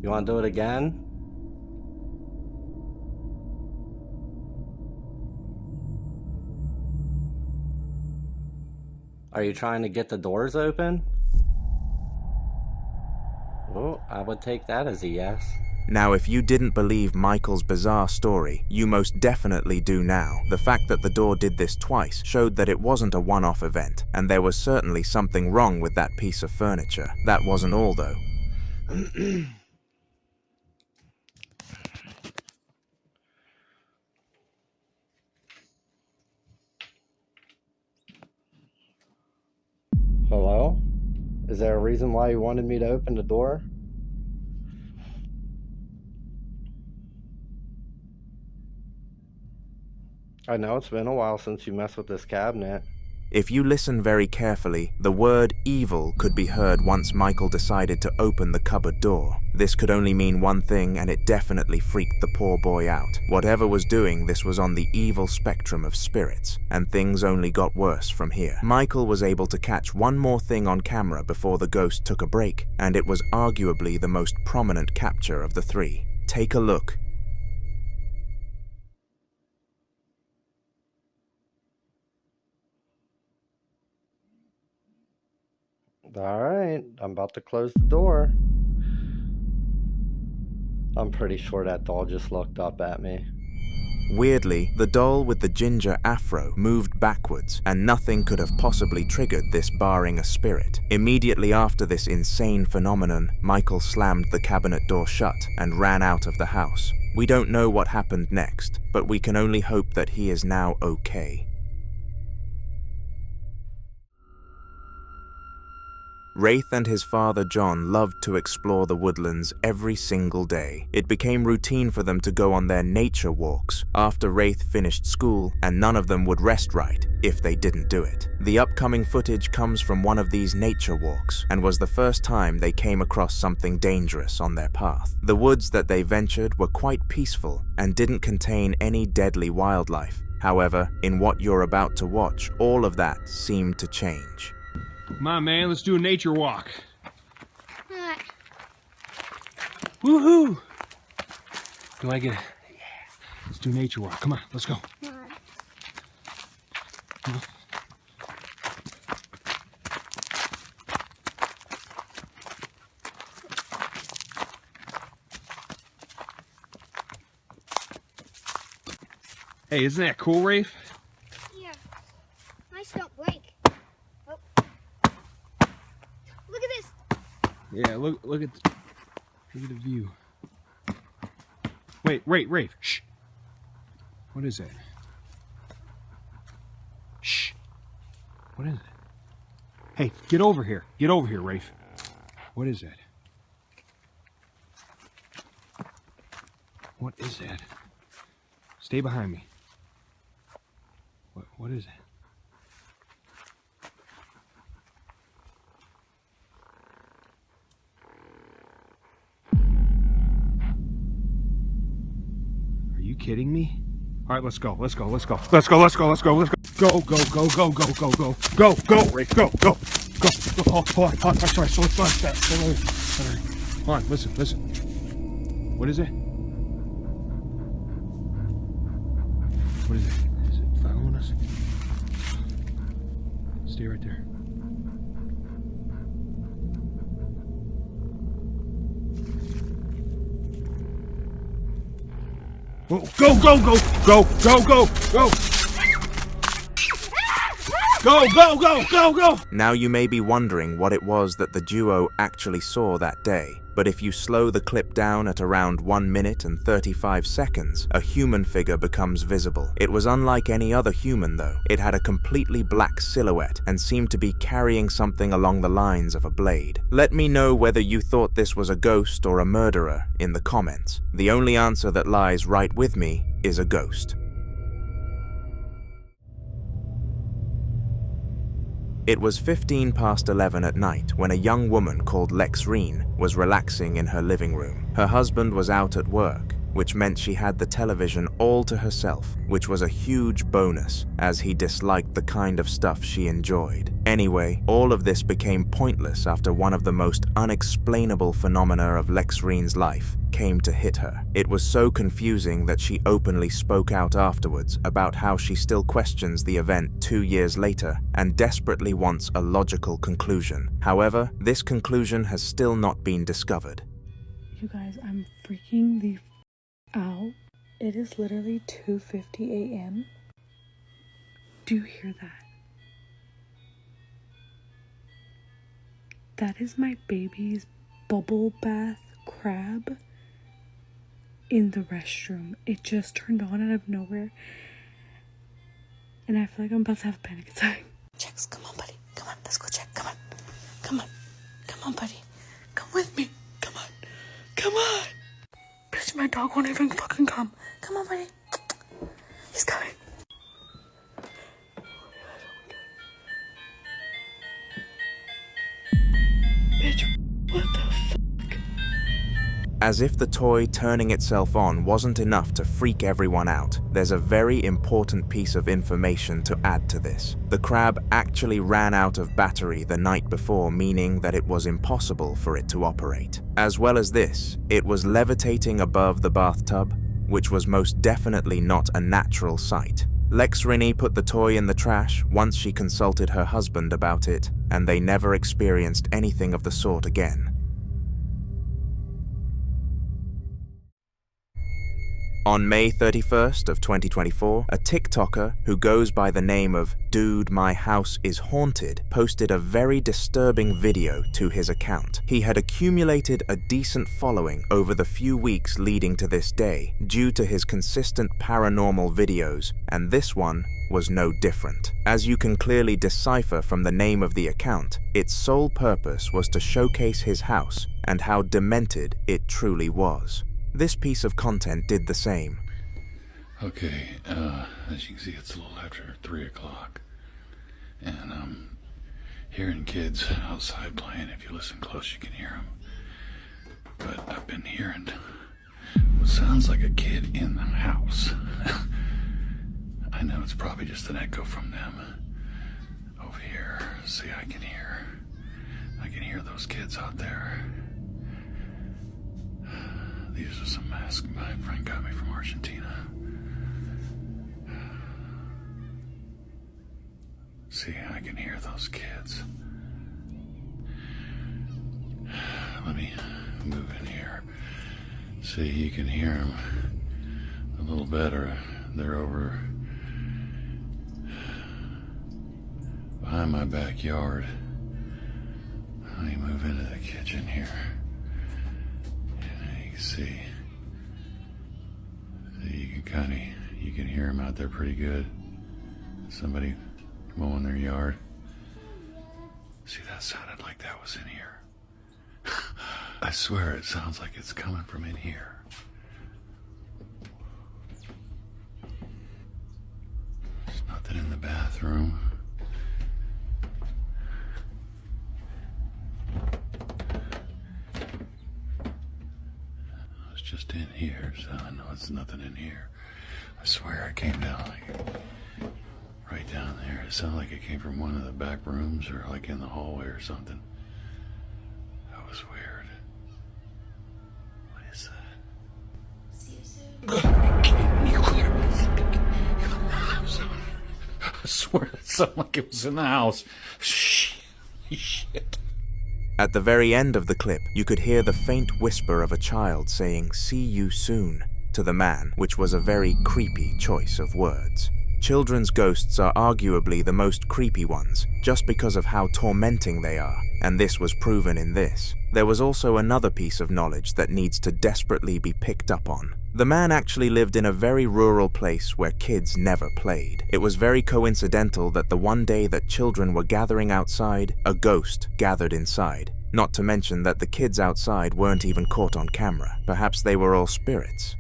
You want to do it again? Are you trying to get the doors open? Well, I would take that as a yes. Now, if you didn't believe Michael's bizarre story, you most definitely do now. The fact that the door did this twice showed that it wasn't a one-off event, and there was certainly something wrong with that piece of furniture. That wasn't all, though. Hello? Is there a reason why you wanted me to open the door? I know it's been a while since you messed with this cabinet. If you listen very carefully, the word evil could be heard once Michael decided to open the cupboard door. This could only mean one thing, and it definitely freaked the poor boy out. Whatever was doing this was on the evil spectrum of spirits, and things only got worse from here. Michael was able to catch one more thing on camera before the ghost took a break, and it was arguably the most prominent capture of the 3. Take a look. Alright, I'm about to close the door. I'm pretty sure that doll just looked up at me. Weirdly, the doll with the ginger afro moved backwards, and nothing could have possibly triggered this barring a spirit. Immediately after this insane phenomenon, Michael slammed the cabinet door shut and ran out of the house. We don't know what happened next, but we can only hope that he is now okay. Wraith and his father John loved to explore the woodlands every single day. It became routine for them to go on their nature walks after Wraith finished school, and none of them would rest right if they didn't do it. The upcoming footage comes from one of these nature walks, and was the first time they came across something dangerous on their path. The woods that they ventured were quite peaceful and didn't contain any deadly wildlife. However, in what you're about to watch, all of that seemed to change. Come on, man, let's do a nature walk. Alright. Woohoo! Do I get it? Yeah. Let's do nature walk. Come on, let's go. Come on. Hey, isn't that cool, Rafe? Yeah. Nice don't break. Oh. Look at this. Yeah, look at the view. Wait, Rafe. Shh. What is that? Shh. What is it? Hey, get over here. Get over here, Rafe. What is that? What is that? Stay behind me. What is it? Are you kidding me? All right, let's go. Let's go, Rafe, go. Hold on. Sorry. Hold on, listen. What is it? What is it? Is it following us? Stay right there. Go! Go! Now you may be wondering what it was that the duo actually saw that day. But if you slow the clip down at around 1 minute and 35 seconds, a human figure becomes visible. It was unlike any other human though. It had a completely black silhouette and seemed to be carrying something along the lines of a blade. Let me know whether you thought this was a ghost or a murderer in the comments. The only answer that lies right with me is a ghost. It was 15 past 11 at night when a young woman called Lexreen was relaxing in her living room. Her husband was out at work, which meant she had the television all to herself, which was a huge bonus as he disliked the kind of stuff she enjoyed. Anyway, all of this became pointless after one of the most unexplainable phenomena of Lexreen's life came to hit her. It was so confusing that she openly spoke out afterwards about how she still questions the event 2 years later and desperately wants a logical conclusion. However, this conclusion has still not been discovered. You guys, I'm freaking the out. It is literally 2:50 a.m. Do you hear that? That is my baby's bubble bath crab in the restroom. It just turned on out of nowhere. And I feel like I'm about to have a panic attack. Checks, come on, buddy. Come on, let's go check. Come on. Come on, buddy. Come with me. Come on. Bitch, my dog won't even fucking come. Come on, buddy. He's coming. Bitch, what the fuck? As if the toy turning itself on wasn't enough to freak everyone out, there's a very important piece of information to add to this. The crab actually ran out of battery the night before, meaning that it was impossible for it to operate. As well as this, it was levitating above the bathtub, which was most definitely not a natural sight. Lexreen put the toy in the trash once she consulted her husband about it, and they never experienced anything of the sort again. On May 31st of 2024, a TikToker who goes by the name of Dude My House Is Haunted posted a very disturbing video to his account. He had accumulated a decent following over the few weeks leading to this day due to his consistent paranormal videos, and this one was no different. As you can clearly decipher from the name of the account, its sole purpose was to showcase his house and how demented it truly was. This piece of content did the same. Okay, as you can see, it's a little after 3 o'clock. And I'm hearing kids outside playing. If you listen close, you can hear them. But I've been hearing what sounds like a kid in the house. I know it's probably just an echo from them. Over here, see, I can hear those kids out there. These are some masks my friend got me from Argentina. See, I can hear those kids. Let me move in here. See, you can hear them a little better. They're over behind my backyard. Let me move into the kitchen here. And you can see you can hear them out there pretty good. Somebody mowing their yard. See, that sounded like that was in here. I swear it sounds like it's coming from in here. There's nothing in the bathroom. It's just in here, so I know it's nothing in here. I swear it came down like right down there. It sounded like it came from one of the back rooms or like in the hallway or something. That was weird. What is that? I swear that sounded like it was in the house. Shit. At the very end of the clip, you could hear the faint whisper of a child saying, "See you soon," to the man, which was a very creepy choice of words. Children's ghosts are arguably the most creepy ones, just because of how tormenting they are, and this was proven in this. There was also another piece of knowledge that needs to desperately be picked up on. The man actually lived in a very rural place where kids never played. It was very coincidental that the one day that children were gathering outside, a ghost gathered inside. Not to mention that the kids outside weren't even caught on camera. Perhaps they were all spirits.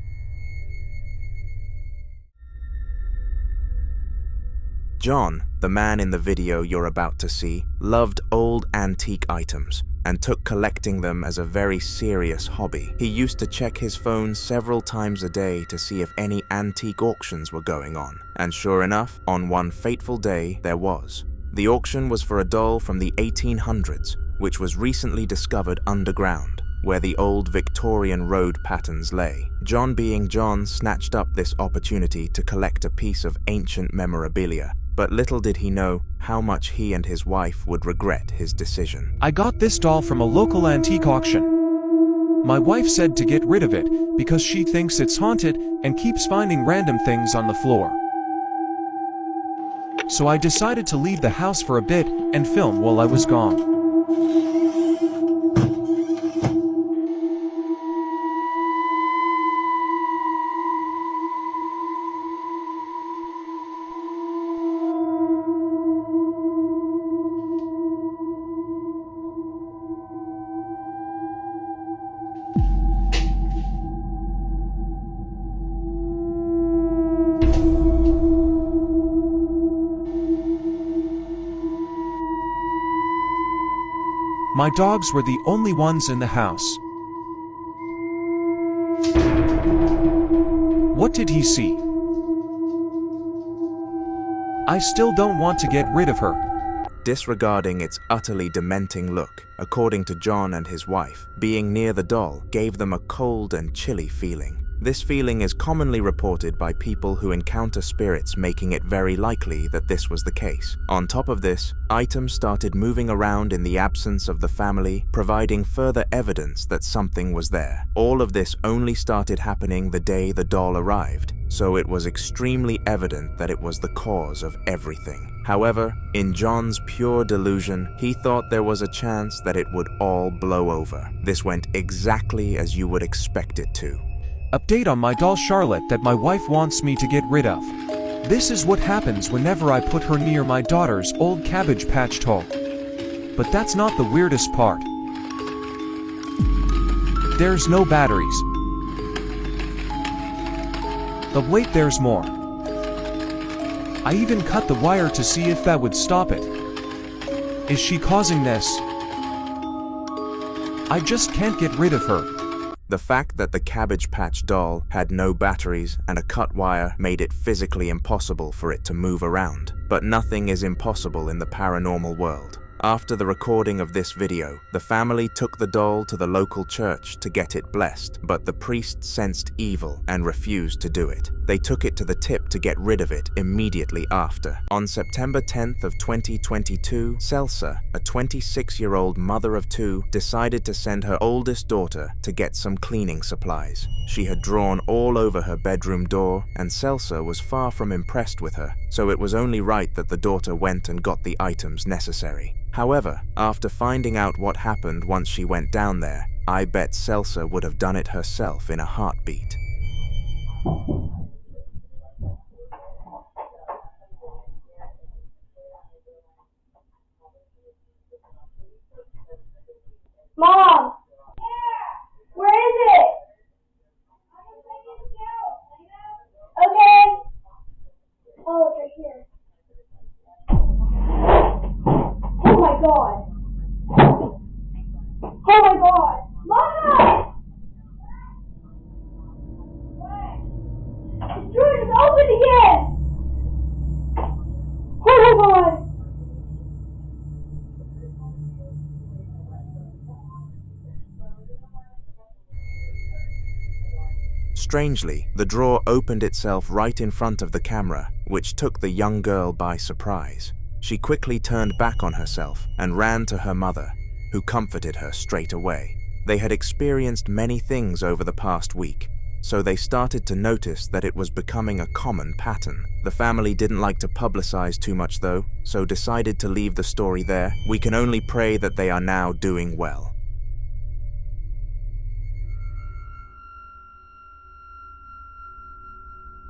John, the man in the video you're about to see, loved old antique items and took collecting them as a very serious hobby. He used to check his phone several times a day to see if any antique auctions were going on. And sure enough, on one fateful day, there was. The auction was for a doll from the 1800s, which was recently discovered underground, where the old Victorian road patterns lay. John, being John, snatched up this opportunity to collect a piece of ancient memorabilia, but little did he know how much he and his wife would regret his decision. I got this doll from a local antique auction. My wife said to get rid of it because she thinks it's haunted and keeps finding random things on the floor. So I decided to leave the house for a bit and film while I was gone. My dogs were the only ones in the house. What did he see? I still don't want to get rid of her. Disregarding its utterly dementing look, according to John and his wife, being near the doll gave them a cold and chilly feeling. This feeling is commonly reported by people who encounter spirits, making it very likely that this was the case. On top of this, items started moving around in the absence of the family, providing further evidence that something was there. All of this only started happening the day the doll arrived, so it was extremely evident that it was the cause of everything. However, in John's pure delusion, he thought there was a chance that it would all blow over. This went exactly as you would expect it to. Update on my doll Charlotte that my wife wants me to get rid of. This is what happens whenever I put her near my daughter's old Cabbage Patch doll. But that's not the weirdest part. There's no batteries. But wait, there's more. I even cut the wire to see if that would stop it. Is she causing this? I just can't get rid of her. The fact that the Cabbage Patch doll had no batteries and a cut wire made it physically impossible for it to move around. But nothing is impossible in the paranormal world. After the recording of this video, the family took the doll to the local church to get it blessed, but the priest sensed evil and refused to do it. They took it to the tip to get rid of it immediately after. On September 10th of 2022, Celsa, a 26-year-old mother of two, decided to send her oldest daughter to get some cleaning supplies. She had drawn all over her bedroom door, and Celsa was far from impressed with her, so it was only right that the daughter went and got the items necessary. However, after finding out what happened once she went down there, I bet Celsa would have done it herself in a heartbeat. Mom! Where is it? Okay. Oh, it's right here. Oh my god. Oh my god. Mom! The door is open again! Oh my god. Strangely, the drawer opened itself right in front of the camera, which took the young girl by surprise. She quickly turned back on herself and ran to her mother, who comforted her straight away. They had experienced many things over the past week, so they started to notice that it was becoming a common pattern. The family didn't like to publicize too much though, so decided to leave the story there. We can only pray that they are now doing well.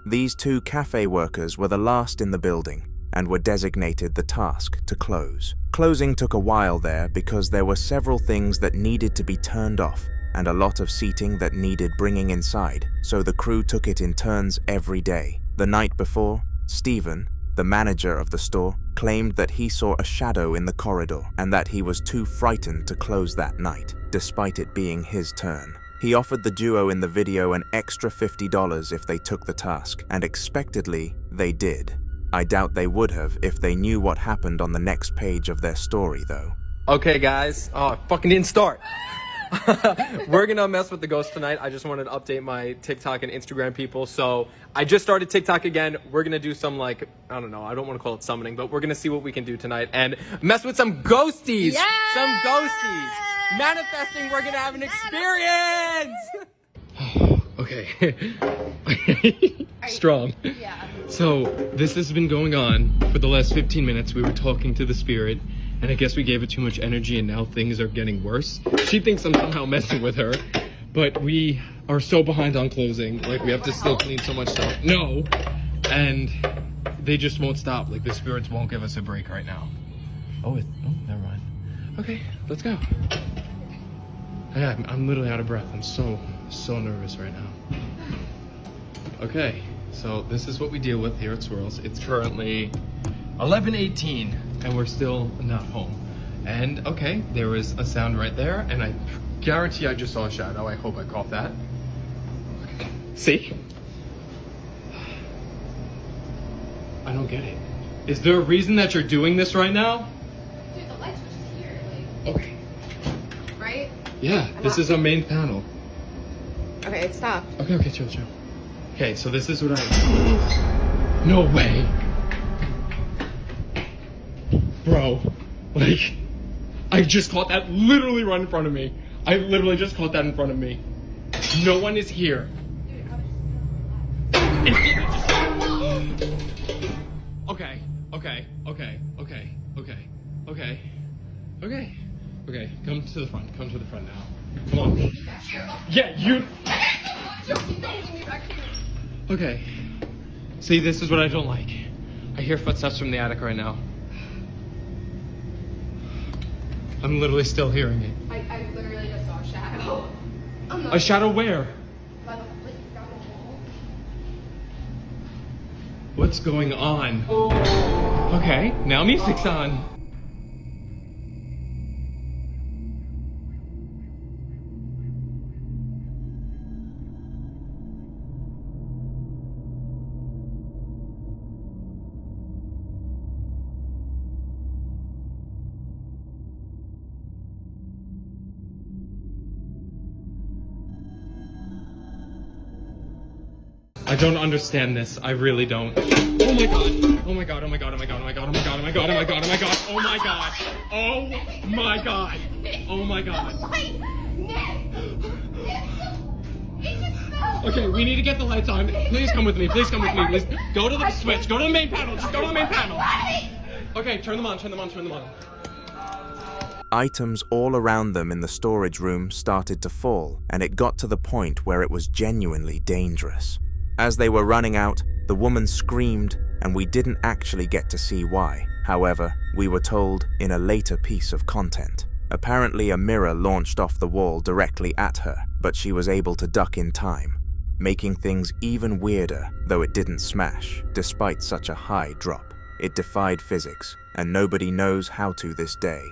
These two cafe workers were the last in the building and were designated the task to close. Closing took a while there because there were several things that needed to be turned off and a lot of seating that needed bringing inside, so the crew took it in turns every day. The night before, Stephen, the manager of the store, claimed that he saw a shadow in the corridor and that he was too frightened to close that night, despite it being his turn. He offered the duo in the video an extra $50 if they took the task, and expectedly, they did. I doubt they would have if they knew what happened on the next page of their story, though. Okay, guys. Oh, I fucking didn't start. We're gonna mess with the ghost tonight. I just wanted to update my TikTok and Instagram people. So I just started TikTok again. We're gonna do some, like, I don't know, I don't want to call it summoning, but we're gonna see what we can do tonight and mess with some ghosties. Yeah! Some ghosties. Manifesting, we're gonna have an experience. Okay. Strong. Yeah. So this has been going on for the last 15 minutes. We were talking to the spirit, and I guess we gave it too much energy, and now things are getting worse. She thinks I'm somehow messing with her, but we are so behind on closing. Like, we have to still clean so much stuff. No. And they just won't stop. Like, the spirits won't give us a break right now. Oh, never mind. Okay, let's go. Yeah, I'm literally out of breath. I'm so nervous right now. Okay, so this is what we deal with here at Swirls. It's currently 11:18 and we're still not home. And okay, there was a sound right there, and I guarantee I just saw a shadow. I hope I caught that. See? I don't get it. Is there a reason that you're doing this right now? Dude, the light switch is here. Like, okay. Right? Yeah, this is our main panel. Okay, it stopped. Okay, chill. Okay, so this is what I... No way. Bro, like, I just caught that literally right in front of me. I literally just caught that in front of me. No one is here. Okay, come to the front now. Come on. Yeah, you... Okay. See, this is what I don't like. I hear footsteps from the attic right now. I'm literally still hearing it. I literally just saw a shadow. A shadow where? By the wall. What's going on? Okay, now music's on. I don't understand this. I really don't. Oh my god. Oh my god. Oh my god. Oh my god. Oh my god. Oh my god. Oh my god. Oh my god. Oh my god. Oh my god. Oh my god. Oh my god. Okay, we need to get the lights on. Please come with me. Please come with me. Please go to the switch. Go to the main panel. Just go to the main panel. Okay, turn them on. Turn them on. Turn them on. Items all around them in the storage room started to fall, and it got to the point where it was genuinely dangerous. As they were running out, the woman screamed, and we didn't actually get to see why. However, we were told in a later piece of content. Apparently, a mirror launched off the wall directly at her, but she was able to duck in time, making things even weirder, though it didn't smash, despite such a high drop. It defied physics, and nobody knows how to this day.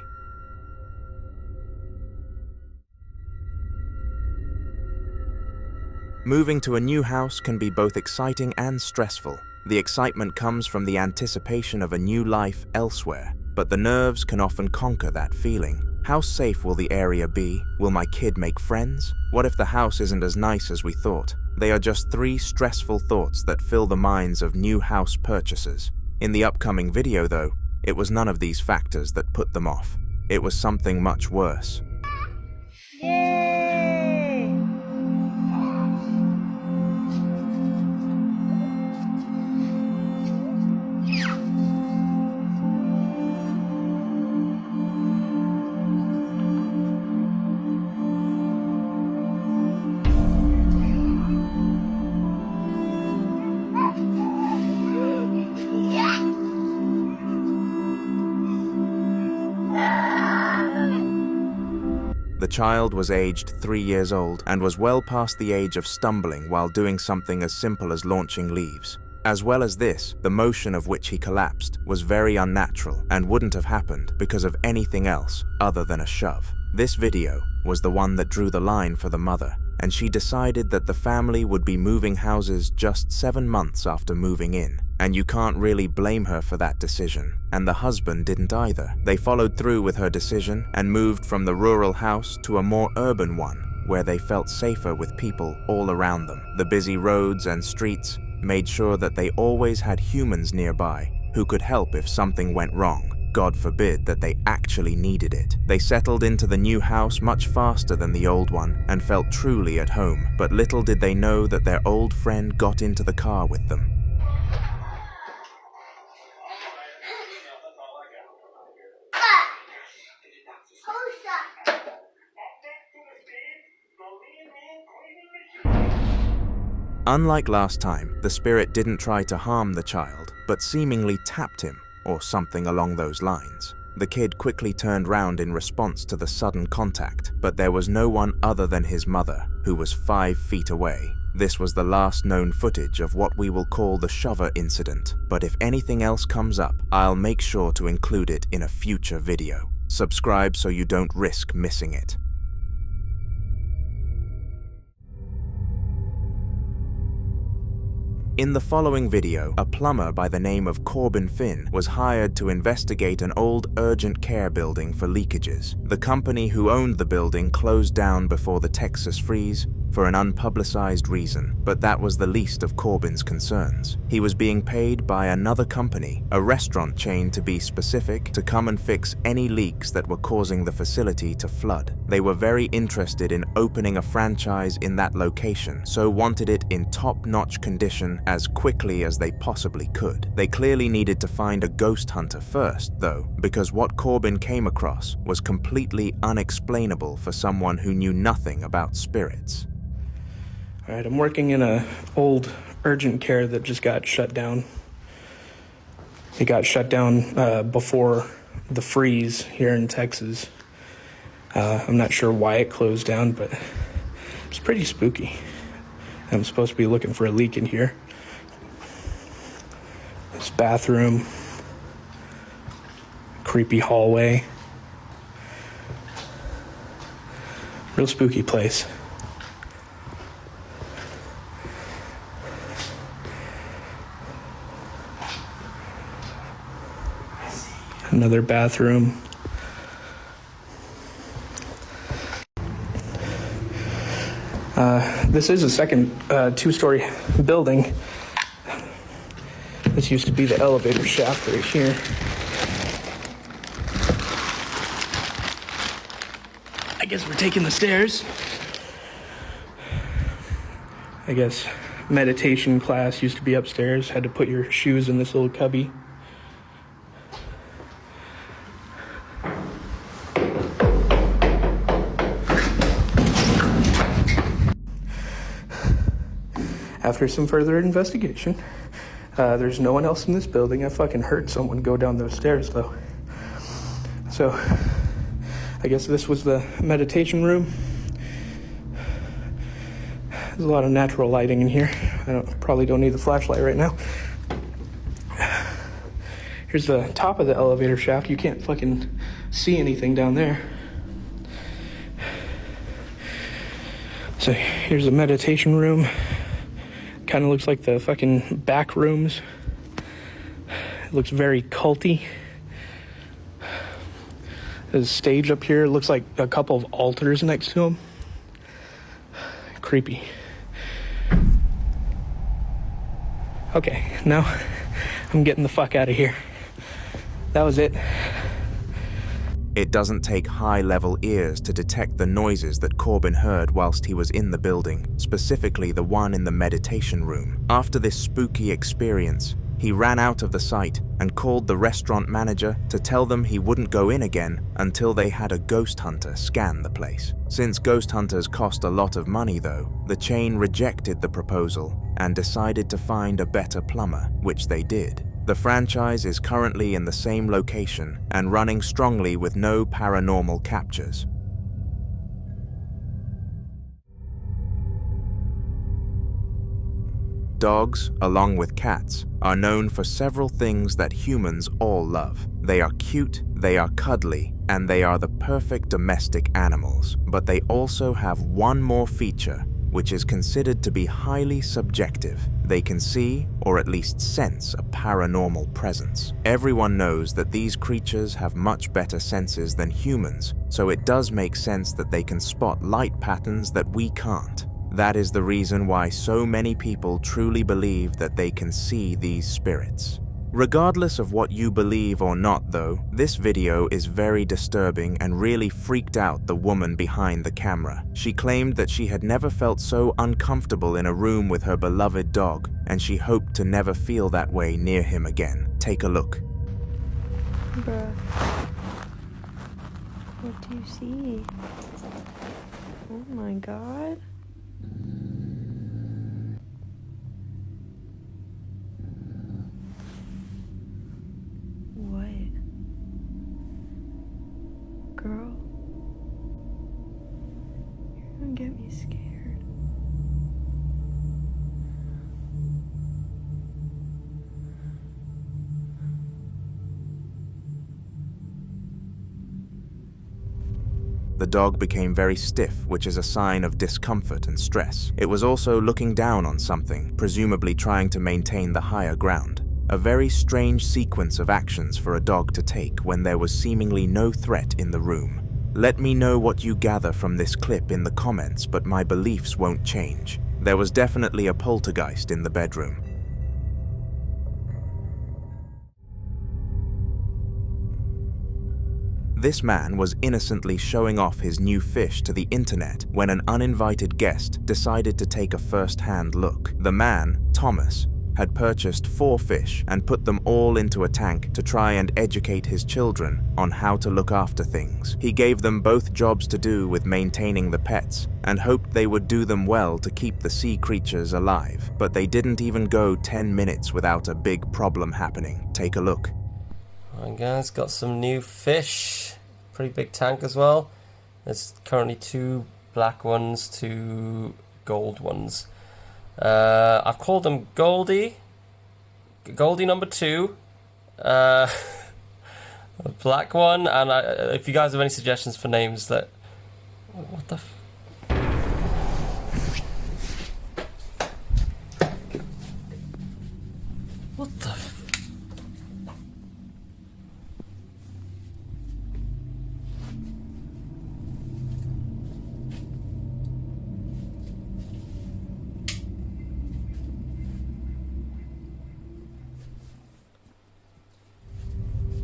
Moving to a new house can be both exciting and stressful. The excitement comes from the anticipation of a new life elsewhere, but the nerves can often conquer that feeling. How safe will the area be? Will my kid make friends? What if the house isn't as nice as we thought? They are just 3 stressful thoughts that fill the minds of new house purchasers. In the upcoming video, though, it was none of these factors that put them off. It was something much worse. The child was aged 3 years old and was well past the age of stumbling while doing something as simple as launching leaves. As well as this, the motion of which he collapsed was very unnatural and wouldn't have happened because of anything else other than a shove. This video was the one that drew the line for the mother, and she decided that the family would be moving houses just 7 months after moving in. And you can't really blame her for that decision, and the husband didn't either. They followed through with her decision and moved from the rural house to a more urban one, where they felt safer with people all around them. The busy roads and streets made sure that they always had humans nearby who could help if something went wrong. God forbid that they actually needed it. They settled into the new house much faster than the old one and felt truly at home, but little did they know that their old friend got into the car with them. Unlike last time, the spirit didn't try to harm the child, but seemingly tapped him, or something along those lines. The kid quickly turned round in response to the sudden contact, but there was no one other than his mother, who was 5 feet away. This was the last known footage of what we will call the shover incident, but if anything else comes up, I'll make sure to include it in a future video. Subscribe so you don't risk missing it. In the following video, a plumber by the name of Corbin Finn was hired to investigate an old urgent care building for leakages. The company who owned the building closed down before the Texas freeze for an unpublicized reason, but that was the least of Corbin's concerns. He was being paid by another company, a restaurant chain to be specific, to come and fix any leaks that were causing the facility to flood. They were very interested in opening a franchise in that location, so wanted it in top-notch condition as quickly as they possibly could. They clearly needed to find a ghost hunter first, though, because what Corbin came across was completely unexplainable for someone who knew nothing about spirits. All right, I'm working in a old urgent care that just got shut down. It got shut down before the freeze here in Texas. I'm not sure why it closed down, but it's pretty spooky. I'm supposed to be looking for a leak in here. This bathroom, creepy hallway. Real spooky place. Another bathroom. This is a second two-story building. This used to be the elevator shaft right here. I guess we're taking the stairs. I guess meditation class used to be upstairs. Had to put your shoes in this little cubby. After some further investigation, there's no one else in this building. I fucking heard someone go down those stairs, though. So, I guess this was the meditation room. There's a lot of natural lighting in here. Probably don't need the flashlight right now. Here's the top of the elevator shaft. You can't fucking see anything down there. So, here's the meditation room. Kind of looks like the fucking back rooms. It looks very culty. There's a stage up here. It looks like a couple of altars next to them. Creepy. Okay, now I'm getting the fuck out of here. That was it. It doesn't take high-level ears to detect the noises that Corbin heard whilst he was in the building, specifically the one in the meditation room. After this spooky experience, he ran out of the site and called the restaurant manager to tell them he wouldn't go in again until they had a ghost hunter scan the place. Since ghost hunters cost a lot of money though, the chain rejected the proposal and decided to find a better plumber, which they did. The franchise is currently in the same location and running strongly with no paranormal captures. Dogs, along with cats, are known for several things that humans all love. They are cute, they are cuddly, and they are the perfect domestic animals. But they also have one more feature, which is considered to be highly subjective. They can see, or at least sense, a paranormal presence. Everyone knows that these creatures have much better senses than humans, so it does make sense that they can spot light patterns that we can't. That is the reason why so many people truly believe that they can see these spirits. Regardless of what you believe or not though, this video is very disturbing and really freaked out the woman behind the camera. She claimed that she had never felt so uncomfortable in a room with her beloved dog, and she hoped to never feel that way near him again. Take a look. Bruh. What do you see? Oh my god. What? Girl? You're gonna get me scared. The dog became very stiff, which is a sign of discomfort and stress. It was also looking down on something, presumably trying to maintain the higher ground. A very strange sequence of actions for a dog to take when there was seemingly no threat in the room. Let me know what you gather from this clip in the comments, but my beliefs won't change. There was definitely a poltergeist in the bedroom. This man was innocently showing off his new fish to the internet when an uninvited guest decided to take a first-hand look. The man, Thomas, had purchased 4 fish and put them all into a tank to try and educate his children on how to look after things. He gave them both jobs to do with maintaining the pets and hoped they would do them well to keep the sea creatures alive. But they didn't even go 10 minutes without a big problem happening. Take a look. Alright guys, got some new fish. Pretty big tank as well. There's currently 2 black ones, 2 gold ones. I've called them Goldie number 2, a black one, and if you guys have any suggestions for names that... What the f... What the f...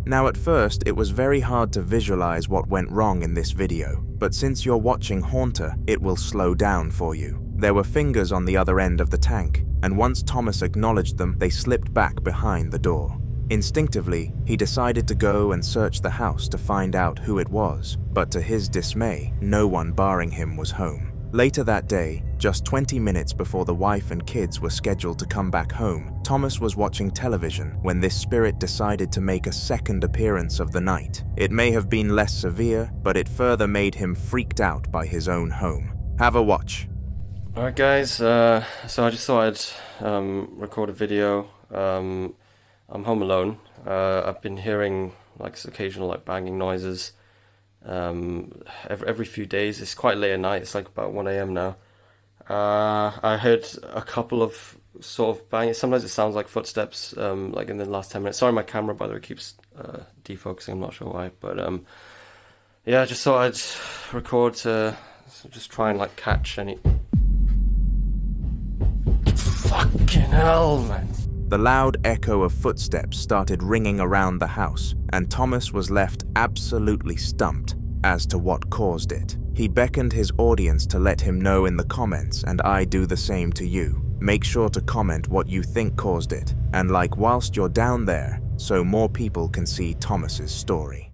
Now at first, it was very hard to visualize what went wrong in this video, but since you're watching Haunter, it will slow down for you. There were fingers on the other end of the tank, and once Thomas acknowledged them, they slipped back behind the door. Instinctively, he decided to go and search the house to find out who it was, but to his dismay, no one barring him was home. Later that day, just 20 minutes before the wife and kids were scheduled to come back home, Thomas was watching television when this spirit decided to make a second appearance of the night. It may have been less severe, but it further made him freaked out by his own home. Have a watch. Alright guys, so I just thought I'd record a video. I'm home alone. I've been hearing like occasional like banging noises every few days. It's quite late at night, it's like about 1 AM now. I heard a couple of sort of banging. Sometimes it sounds like footsteps, like in the last 10 minutes. Sorry, my camera, by the way, keeps defocusing, I'm not sure why. But yeah, I just thought I'd record to just try and like catch any... Fucking hell, man. The loud echo of footsteps started ringing around the house, and Thomas was left absolutely stumped as to what caused it. He beckoned his audience to let him know in the comments, and I do the same to you. Make sure to comment what you think caused it, and like whilst you're down there, so more people can see Thomas's story.